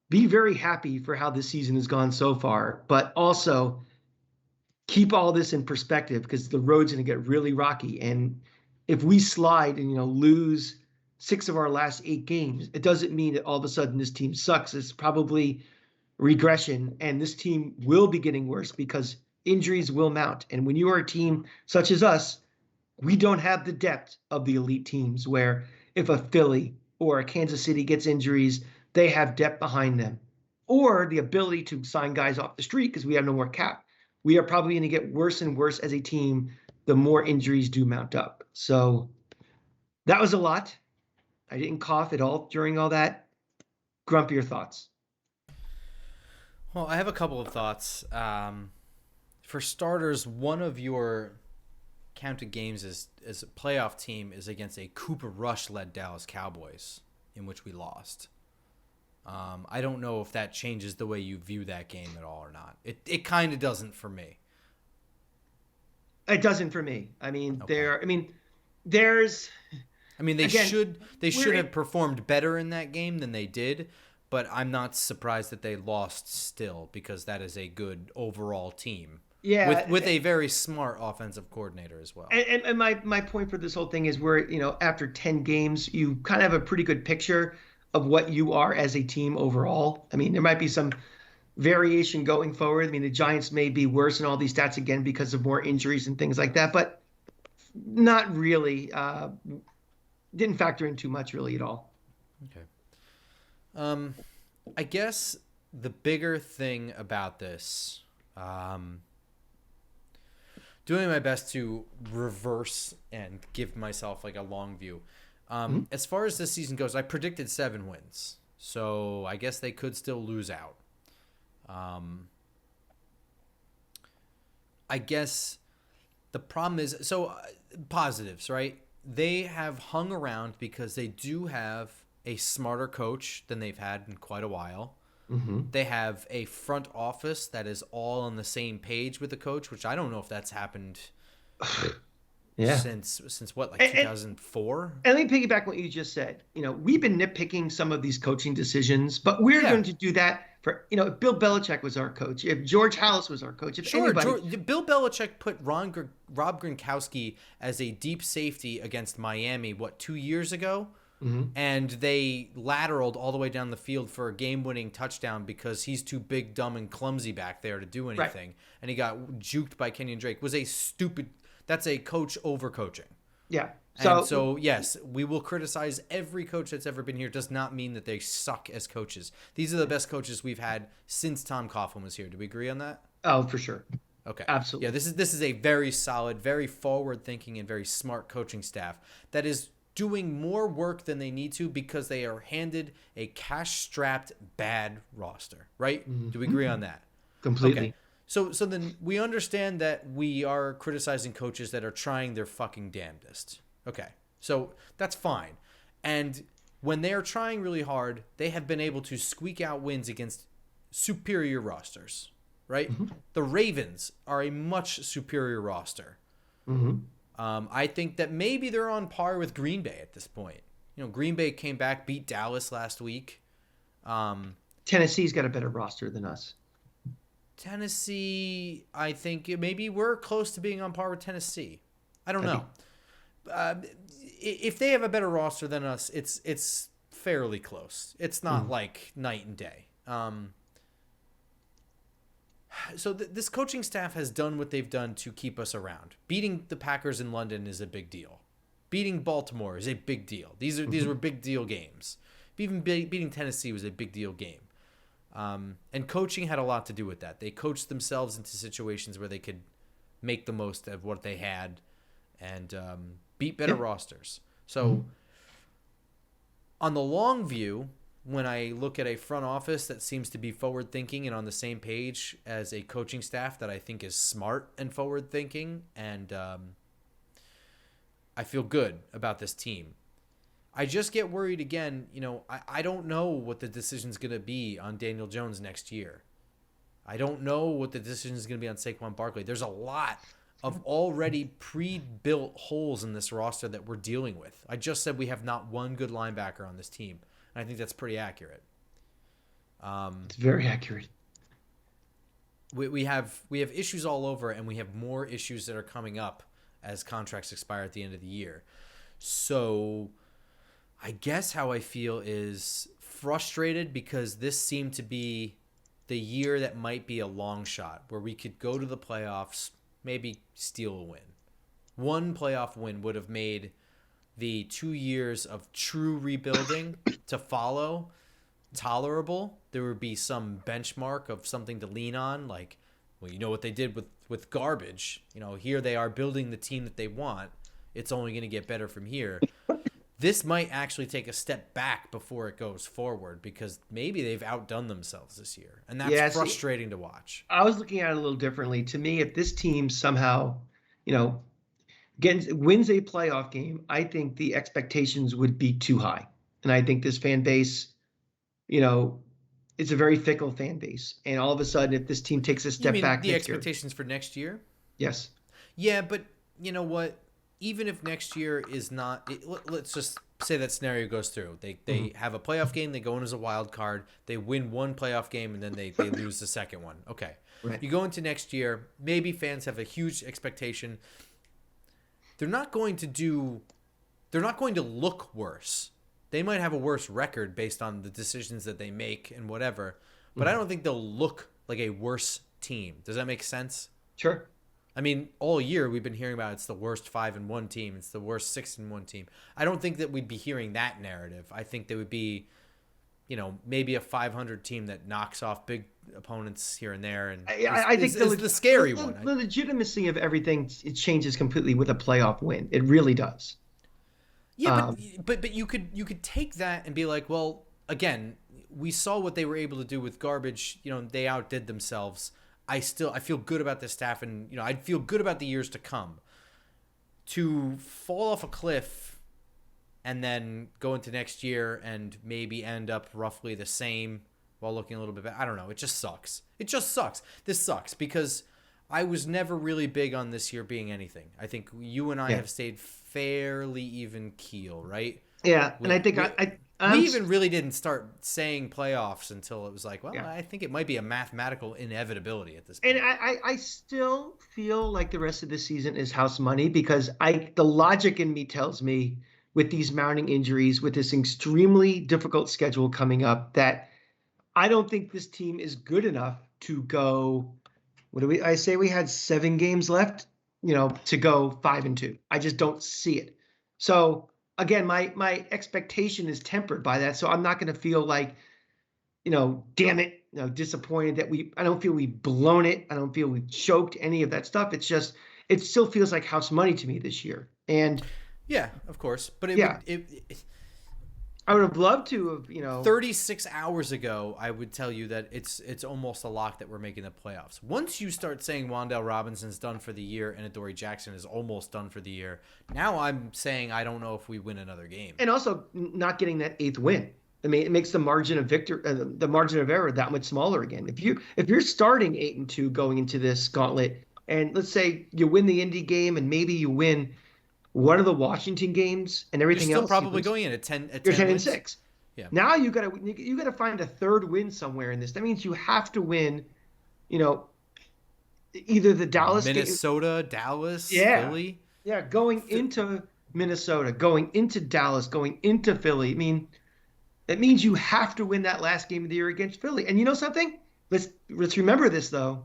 [SPEAKER 2] be very happy for how this season has gone so far, but also keep all this in perspective, because the road's going to get really rocky. And if we slide and, lose 6 of our last 8 games, it doesn't mean that all of a sudden this team sucks. It's probably regression, and this team will be getting worse because injuries will mount. And when you are a team such as us, we don't have the depth of the elite teams, where if a Philly or a Kansas City gets injuries, they have depth behind them, or the ability to sign guys off the street because we have no more cap. We are probably going to get worse and worse as a team the more injuries do mount up. So that was a lot. I didn't cough at all during all that. Grump, your thoughts?
[SPEAKER 1] Well, I have a couple of thoughts. For starters, one of your counted games as a playoff team is against a Cooper Rush-led Dallas Cowboys, in which we lost. I don't know if that changes the way you view that game at all or not. It kind of doesn't for me.
[SPEAKER 2] It doesn't for me. I mean,
[SPEAKER 1] Okay. They
[SPEAKER 2] again,
[SPEAKER 1] should have performed better in that game than they did, but I'm not surprised that they lost still, because that is a good overall team.
[SPEAKER 2] Yeah,
[SPEAKER 1] With a very smart offensive coordinator as well.
[SPEAKER 2] and my point for this whole thing is, where after 10 games, you kind of have a pretty good picture of what you are as a team overall. I mean, there might be some variation going forward. I mean, the Giants may be worse in all these stats again because of more injuries and things like that, but not really. Didn't factor in too much really at all.
[SPEAKER 1] Okay. I guess the bigger thing about this, doing my best to reverse and give myself like a long view. As far as this season goes, I predicted 7 wins, so I guess they could still lose out. I guess the problem is, positives, right? They have hung around because they do have a smarter coach than they've had in quite a while.
[SPEAKER 2] Mm-hmm.
[SPEAKER 1] They have a front office that is all on the same page with the coach, which I don't know if that's happened
[SPEAKER 2] Yeah.
[SPEAKER 1] since what, like
[SPEAKER 2] And,
[SPEAKER 1] 2004?
[SPEAKER 2] And let me piggyback what you just said. We've been nitpicking some of these coaching decisions, but we're
[SPEAKER 1] Yeah.
[SPEAKER 2] going to do that for, if Bill Belichick was our coach, if George Halas was our coach, if
[SPEAKER 1] Sure,
[SPEAKER 2] anybody.
[SPEAKER 1] Bill Belichick put Rob Gronkowski as a deep safety against Miami, what, 2 years ago?
[SPEAKER 2] Mhm.
[SPEAKER 1] And they lateraled all the way down the field for a game-winning touchdown because he's too big, dumb, and clumsy back there to do
[SPEAKER 2] Right.
[SPEAKER 1] anything. And he got juked by Kenyon Drake. That's a coach over-coaching.
[SPEAKER 2] Yeah.
[SPEAKER 1] And
[SPEAKER 2] So,
[SPEAKER 1] so, yes, we will criticize every coach that's ever been here. Does not mean that they suck as coaches. These are the best coaches we've had since Tom Coughlin was here. Do we agree on that?
[SPEAKER 2] oh, for sure.
[SPEAKER 1] Okay. Yeah,
[SPEAKER 2] Absolutely.
[SPEAKER 1] this is a very solid, very forward-thinking, and very smart coaching staff that is doing more work than they need to because they are handed a cash-strapped bad roster. Right? Do we agree on that?
[SPEAKER 2] Completely.
[SPEAKER 1] Okay. So then we understand that we are criticizing coaches that are trying their fucking damnedest. Okay. So that's fine. And when they are trying really hard, they have been able to squeak out wins against superior rosters, right? The Ravens are a much superior roster.
[SPEAKER 2] Hmm.
[SPEAKER 1] I think that maybe they're on par with Green Bay at this point. Green Bay came back, beat Dallas last week.
[SPEAKER 2] Tennessee's got a better roster than us.
[SPEAKER 1] Tennessee, I think maybe we're close to being on par with Tennessee. I don't know. If they have a better roster than us, it's fairly close. It's not like night and day. So this coaching staff has done what they've done to keep us around. Beating the Packers in London is a big deal. Beating Baltimore is a big deal. These were big deal games. Even beating Tennessee was a big deal game. And coaching had a lot to do with that. They coached themselves into situations where they could make the most of what they had and beat better rosters. So on the long view, when I look at a front office that seems to be forward thinking and on the same page as a coaching staff that I think is smart and forward thinking, and I feel good about this team. I just get worried again. I don't know what the decision's going to be on Daniel Jones next year. I don't know what the decision is going to be on Saquon Barkley. There's a lot of already pre-built holes in this roster that we're dealing with. I just said we have not one good linebacker on this team. And I think that's pretty accurate.
[SPEAKER 2] It's very accurate.
[SPEAKER 1] We have issues all over, and we have more issues that are coming up as contracts expire at the end of the year. So I guess how I feel is frustrated because this seemed to be the year that might be a long shot where we could go to the playoffs, maybe steal a win. One playoff win would have made the 2 years of true rebuilding to follow tolerable. There would be some benchmark of something to lean on, like, well, you know what they did with garbage. Here they are building the team that they want. It's only going to get better from here. This might actually take a step back before it goes forward because maybe they've outdone themselves this year. And that's frustrating to watch.
[SPEAKER 2] I was looking at it a little differently. To me, if this team somehow, wins a playoff game, I think the expectations would be too high. And I think this fan base, it's a very fickle fan base. And all of a sudden, if this team takes a step back
[SPEAKER 1] the
[SPEAKER 2] next
[SPEAKER 1] expectations for next year?
[SPEAKER 2] Yes.
[SPEAKER 1] Yeah, but you know what? Even if next year is not, let's just say that scenario goes through. They have a playoff game, they go in as a wild card, they win one playoff game, and then they lose the second one. Okay.
[SPEAKER 2] Right.
[SPEAKER 1] You go into next year, maybe fans have a huge expectation. They're not going to look worse. They might have a worse record based on the decisions that they make and whatever, but I don't think they'll look like a worse team. Does that make sense?
[SPEAKER 2] Sure.
[SPEAKER 1] I mean, all year we've been hearing about it's the worst 5-1 team. It's the worst 6-1 team. I don't think that we'd be hearing that narrative. I think they would be, maybe a 500 team that knocks off big opponents here and there. And
[SPEAKER 2] I think
[SPEAKER 1] the scary one.
[SPEAKER 2] The legitimacy of everything, it changes completely with a playoff win. It really does.
[SPEAKER 1] Yeah, but you could take that and be like, well, again, we saw what they were able to do with garbage. They outdid themselves. I feel good about this staff, and I'd feel good about the years to come. To fall off a cliff and then go into next year and maybe end up roughly the same while looking a little bit better. I don't know. It just sucks. This sucks because I was never really big on this year being anything. I think you and I
[SPEAKER 2] Yeah.
[SPEAKER 1] have stayed fairly even keel, right?
[SPEAKER 2] Yeah. And I
[SPEAKER 1] We
[SPEAKER 2] think
[SPEAKER 1] we we
[SPEAKER 2] I'm,
[SPEAKER 1] even really didn't start saying playoffs until it was like, well,
[SPEAKER 2] yeah.
[SPEAKER 1] I think it might be a mathematical inevitability at this
[SPEAKER 2] And
[SPEAKER 1] point.
[SPEAKER 2] I still feel like the rest of the season is house money because the logic in me tells me with these mounting injuries, with this extremely difficult schedule coming up, that I don't think this team is good enough to go. What do I say? We had 7 games left, to go 5-2. I just don't see it. So again, my expectation is tempered by that. So I'm not going to feel like, damn it, disappointed that I don't feel we've blown it. I don't feel we've choked any of that stuff. It's just, it still feels like house money to me this year. And
[SPEAKER 1] Yeah, of course, but
[SPEAKER 2] yeah, I would have loved to have,
[SPEAKER 1] 36 hours ago, I would tell you that it's almost a lock that we're making the playoffs. Once you start saying Wan'Dale Robinson's done for the year and Adoree Jackson is almost done for the year, now I'm saying I don't know if we win another game.
[SPEAKER 2] and also not getting that 8th win. I mean, it makes the margin of the margin of error that much smaller again. If you're starting 8-2 going into this gauntlet, and let's say you win the Indy game and maybe you win one of the Washington games and
[SPEAKER 1] You're
[SPEAKER 2] everything
[SPEAKER 1] still
[SPEAKER 2] else,
[SPEAKER 1] probably going in at 10
[SPEAKER 2] you're 10 and
[SPEAKER 1] wins.
[SPEAKER 2] 6.
[SPEAKER 1] Yeah.
[SPEAKER 2] Now you gotta find a third win somewhere in this. That means you have to win, you know, either the Dallas game.
[SPEAKER 1] Minnesota, Dallas,
[SPEAKER 2] Yeah,
[SPEAKER 1] Philly.
[SPEAKER 2] yeah, going into Minnesota, going into Dallas, going into Philly. I mean, that means you have to win that last game of the year against Philly. And you know something? Let's remember this though.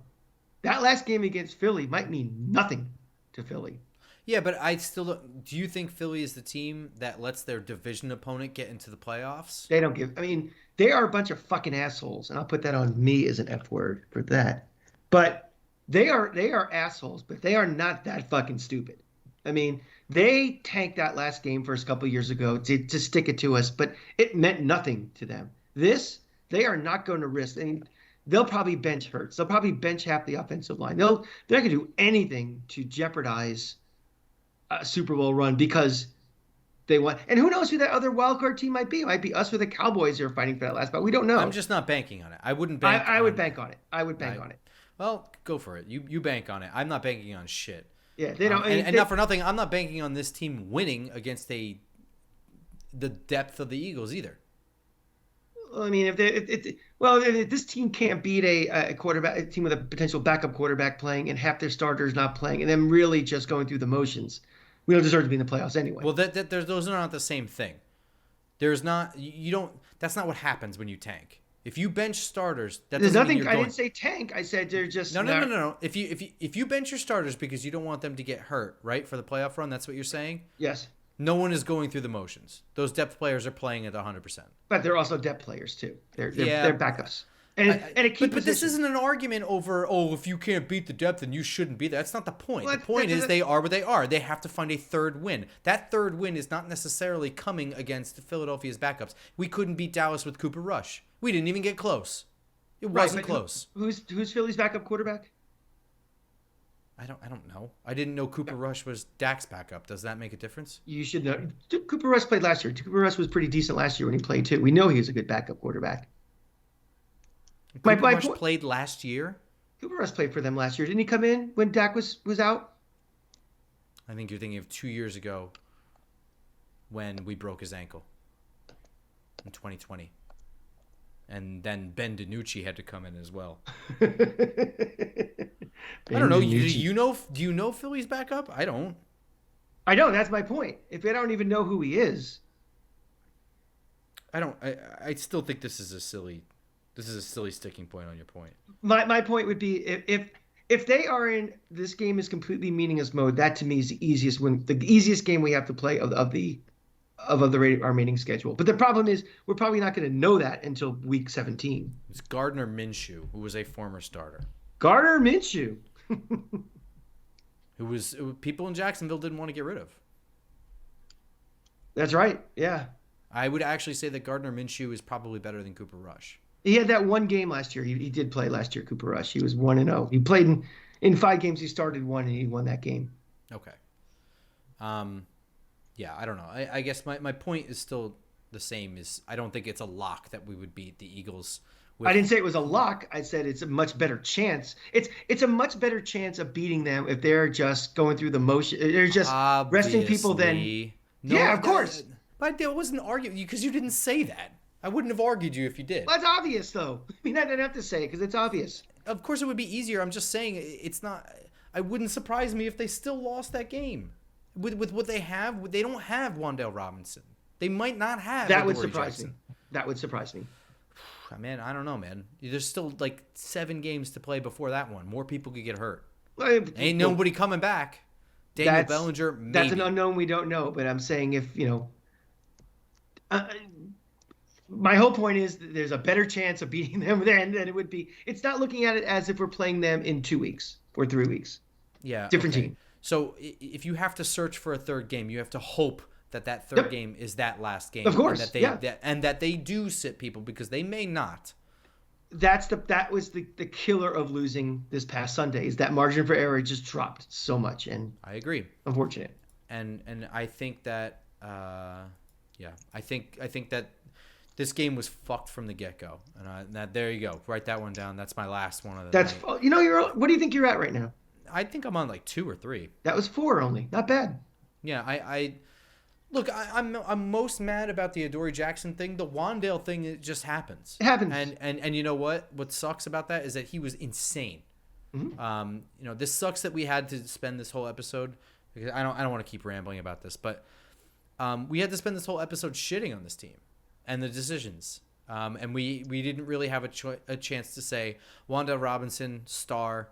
[SPEAKER 2] That last game against Philly might mean nothing to Philly.
[SPEAKER 1] Yeah, but I still don't. Do you think Philly is the team that lets their division opponent get into the playoffs?
[SPEAKER 2] They don't give. I mean, they are a bunch of fucking assholes, and I'll put that on me as an F word for that. But they are assholes, but they are not that fucking stupid. I mean, they tanked that last game first couple of years ago to stick it to us, but it meant nothing to them. This they are not going to risk. I mean, they'll probably bench Hurts. They'll probably bench half the offensive line. They're going to do anything to jeopardize a Super Bowl run because they want. And who knows who that other wild card team might be? It might be us or the Cowboys who are fighting for that last spot. We don't
[SPEAKER 1] I'm
[SPEAKER 2] know.
[SPEAKER 1] just not banking on it. I wouldn't
[SPEAKER 2] I,
[SPEAKER 1] bank
[SPEAKER 2] I would
[SPEAKER 1] on.
[SPEAKER 2] bank on it. I would bank on it.
[SPEAKER 1] Well, go for it. You bank on it. I'm not banking on shit.
[SPEAKER 2] Yeah, they don't. I mean,
[SPEAKER 1] And not for nothing, I'm not banking on this team winning against the depth of the Eagles either.
[SPEAKER 2] I mean, if this team can't beat a team with a potential backup quarterback playing and half their starters not playing, and then really just going through the motions, we don't deserve to be in the playoffs anyway.
[SPEAKER 1] Well, those are not the same thing. There's not you don't. That's not what happens when you tank. If you bench starters, that
[SPEAKER 2] There's
[SPEAKER 1] doesn't mean
[SPEAKER 2] nothing.
[SPEAKER 1] you're
[SPEAKER 2] I
[SPEAKER 1] going.
[SPEAKER 2] didn't say tank. I said they're just
[SPEAKER 1] No. If you bench your starters because you don't want them to get hurt, right, for the playoff run, that's what you're saying.
[SPEAKER 2] Yes,
[SPEAKER 1] No one is going through the motions. Those depth players are playing at 100%.
[SPEAKER 2] but they're also depth players too. They're
[SPEAKER 1] Yeah,
[SPEAKER 2] they're backups. And a key
[SPEAKER 1] but this
[SPEAKER 2] position.
[SPEAKER 1] isn't an argument over if you can't beat the depth then you shouldn't be there. That's not the point.
[SPEAKER 2] Well,
[SPEAKER 1] The point is
[SPEAKER 2] that's-
[SPEAKER 1] they are what they are. They have to find a third win. That third win is not necessarily coming against Philadelphia's backups. We couldn't beat Dallas with Cooper Rush. We didn't even get close. It wasn't close.
[SPEAKER 2] Who's Philly's backup quarterback?
[SPEAKER 1] I don't know. I didn't know Cooper Rush was Dak's backup. Does that make a difference?
[SPEAKER 2] You should know. Cooper Rush played last year. Cooper Rush was pretty decent last year when he played too. We know he was a good backup quarterback.
[SPEAKER 1] Cooper Rush played last year?
[SPEAKER 2] Cooper Rush played for them last year. Didn't he come in when Dak was out?
[SPEAKER 1] I think you're thinking of 2 years ago when we broke his ankle in 2020. And then Ben DiNucci had to come in as well. I don't know. Do you know Philly's backup? I don't.
[SPEAKER 2] I know. That's my point. If I don't even know who he is,
[SPEAKER 1] I don't. I still think this is a silly sticking point on your point.
[SPEAKER 2] my point would be if they are in this game is completely meaningless mode. That to me is the easiest game we have to play of our remaining schedule. But the problem is we're probably not going to know that until week 17.
[SPEAKER 1] It's Gardner Minshew, who was a former starter.
[SPEAKER 2] Gardner Minshew.
[SPEAKER 1] who people in Jacksonville didn't want to get rid of.
[SPEAKER 2] That's right. Yeah.
[SPEAKER 1] I would actually say that Gardner Minshew is probably better than Cooper Rush.
[SPEAKER 2] He had that one game last year. He did play last year, Cooper Rush. He was 1-0. He played in 5 games. He started 1 and he won that game.
[SPEAKER 1] Okay. Yeah, I don't know. I guess my point is still the same. Is I don't think it's a lock that we would beat the Eagles
[SPEAKER 2] I
[SPEAKER 1] with
[SPEAKER 2] didn't say it was a lock. I said it's a much better chance. It's a much better chance of beating them if they're just going through the motion. They're just resting people. Then
[SPEAKER 1] obviously
[SPEAKER 2] yeah,
[SPEAKER 1] no,
[SPEAKER 2] of course.
[SPEAKER 1] but I wasn't arguing because you didn't say that. I wouldn't have argued you if you did.
[SPEAKER 2] Well, it's obvious though. I mean, I didn't have to say it because it's obvious.
[SPEAKER 1] Of course, it would be easier. I'm just saying it's not. I wouldn't surprise me if they still lost that game. With what they have, they don't have Wandale Robinson. They might not have
[SPEAKER 2] That would
[SPEAKER 1] Adoree
[SPEAKER 2] surprise
[SPEAKER 1] Jackson.
[SPEAKER 2] me. That would surprise me.
[SPEAKER 1] Man, I don't know, man. There's still like 7 games to play before that one. More people could get hurt. Ain't nobody coming back. Daniel Bellinger, maybe.
[SPEAKER 2] That's an unknown we don't know. But I'm saying if my whole point is that there's a better chance of beating them than it would be. It's not looking at it as if we're playing them in 2 weeks or 3 weeks.
[SPEAKER 1] Yeah,
[SPEAKER 2] different
[SPEAKER 1] okay.
[SPEAKER 2] team.
[SPEAKER 1] So if you have to search for a third game, you have to hope that third game is that last game.
[SPEAKER 2] Of course,
[SPEAKER 1] and that they do sit people because they may not.
[SPEAKER 2] That was the killer of losing this past Sunday is that margin for error just dropped so much, and
[SPEAKER 1] I agree.
[SPEAKER 2] Unfortunate.
[SPEAKER 1] And I think that I think that this game was fucked from the get go. And that there you go. Write that one down. That's my last one of the night.
[SPEAKER 2] What do you think you're at right now?
[SPEAKER 1] I think I'm on like 2 or 3.
[SPEAKER 2] That was 4 only. Not bad.
[SPEAKER 1] Yeah, I'm most mad about the Adoree Jackson thing. The Wandale thing, it just happens.
[SPEAKER 2] It happens.
[SPEAKER 1] And you know what? What sucks about that is that he was insane.
[SPEAKER 2] Mm-hmm.
[SPEAKER 1] This sucks that we had to spend this whole episode. Because I don't want to keep rambling about this, but we had to spend this whole episode shitting on this team and the decisions. And we didn't really have a chance to say Wandale Robinson star.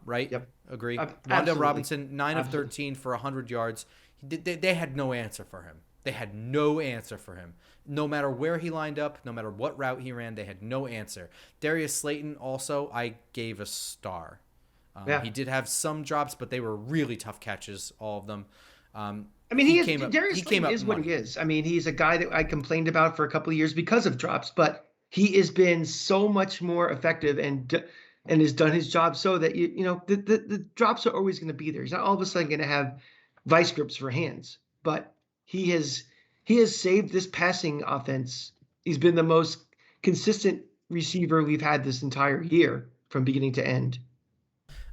[SPEAKER 1] Right?
[SPEAKER 2] Yep.
[SPEAKER 1] Agree.
[SPEAKER 2] Wandale
[SPEAKER 1] Robinson 9 of 13 for 100 yards. They had no answer for him. They had no answer for him. No matter where he lined up, no matter what route he ran, they had no answer. Darius Slayton also, I gave a star. He did have some drops, but they were really tough catches, all of them.
[SPEAKER 2] Darius Slayton is what he is. I mean, he's a guy that I complained about for a couple of years because of drops, but he has been so much more effective and has done his job so that the drops are always going to be there. He's not all of a sudden going to have vice grips for hands, but he has saved this passing offense. He's been the most consistent receiver we've had this entire year from beginning to end.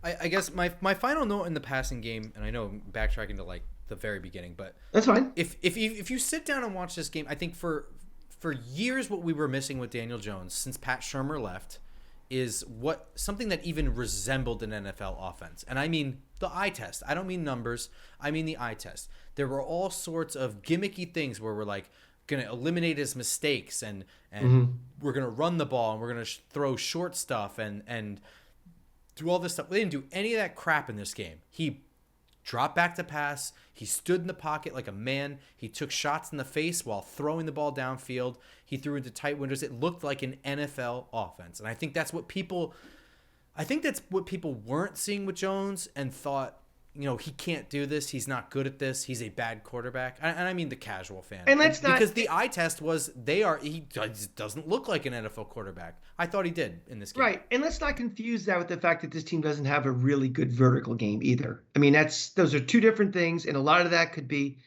[SPEAKER 1] I guess my final note in the passing game, and I know I'm backtracking to like the very beginning, but
[SPEAKER 2] that's fine.
[SPEAKER 1] If you sit down and watch this game, I think for years what we were missing with Daniel Jones since Pat Shurmur left is something that even resembled an NFL offense. And I mean the eye test. I don't mean numbers. I mean the eye test. There were all sorts of gimmicky things where we're like going to eliminate his mistakes and we're going to run the ball and we're going to throw short stuff and do all this stuff. They didn't do any of that crap in this game. He dropped back to pass. He stood in the pocket like a man. He took shots in the face while throwing the ball downfield. He threw into tight windows. It looked like an NFL offense. And I think that's what people weren't seeing with Jones and thought, he can't do this. He's not good at this. He's a bad quarterback. And I mean the casual fan. Because the eye test was he doesn't look like an NFL quarterback. I thought he did in this game.
[SPEAKER 2] Right. And let's not confuse that with the fact that this team doesn't have a really good vertical game either. I mean, those are two different things. And a lot of that could be,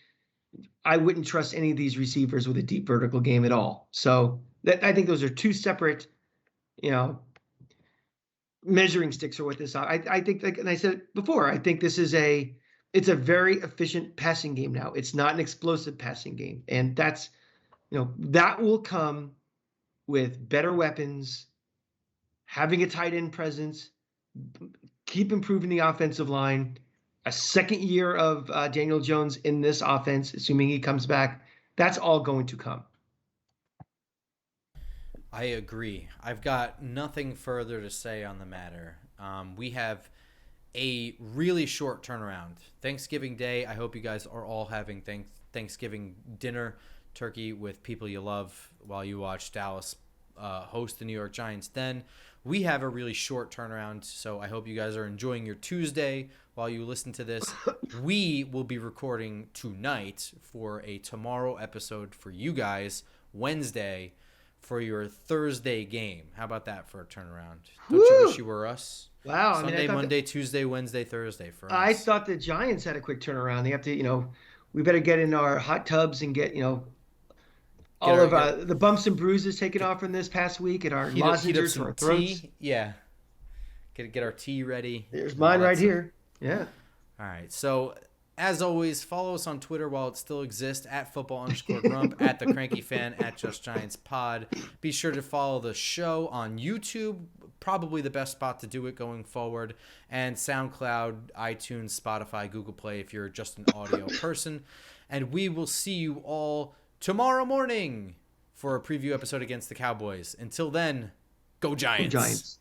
[SPEAKER 2] I wouldn't trust any of these receivers with a deep vertical game at all. So I think those are two separate, measuring sticks or what this. I think, and I said it before, I think this is it's a very efficient passing game now. It's not an explosive passing game, and that's that will come with better weapons, having a tight end presence, keep improving the offensive line. A second year of Daniel Jones in this offense, assuming he comes back, that's all going to come.
[SPEAKER 1] I agree. I've got nothing further to say on the matter. We have a really short turnaround. Thanksgiving Day, I hope you guys are all having Thanksgiving dinner, turkey with people you love while you watch Dallas host the New York Giants. Then we have a really short turnaround, so I hope you guys are enjoying your Tuesday while you listen to this. We will be recording tonight for a tomorrow episode for you guys, Wednesday, for your Thursday game. How about that for a turnaround? Don't you wish you were us?
[SPEAKER 2] Wow.
[SPEAKER 1] Sunday, Monday, Tuesday, Wednesday, Thursday for us.
[SPEAKER 2] I thought the Giants had a quick turnaround. They have to, we better get in our hot tubs and get,
[SPEAKER 1] Get
[SPEAKER 2] all
[SPEAKER 1] our
[SPEAKER 2] of the bumps and bruises taken off from this past week, and our
[SPEAKER 1] heat up
[SPEAKER 2] lozenges for
[SPEAKER 1] some
[SPEAKER 2] our throats.
[SPEAKER 1] tea. Yeah, get our tea ready.
[SPEAKER 2] There's
[SPEAKER 1] All
[SPEAKER 2] mine
[SPEAKER 1] that
[SPEAKER 2] right
[SPEAKER 1] stuff.
[SPEAKER 2] here. Yeah.
[SPEAKER 1] All right. So, as always, follow us on Twitter while it still exists at football_grump, at the Cranky Fan, at Just Giants Pod. Be sure to follow the show on YouTube, probably the best spot to do it going forward, and SoundCloud, iTunes, Spotify, Google Play if you're just an audio person. And we will see you all tomorrow morning for a preview episode against the Cowboys. Until then, go
[SPEAKER 2] Go
[SPEAKER 1] Giants.
[SPEAKER 2] Giants.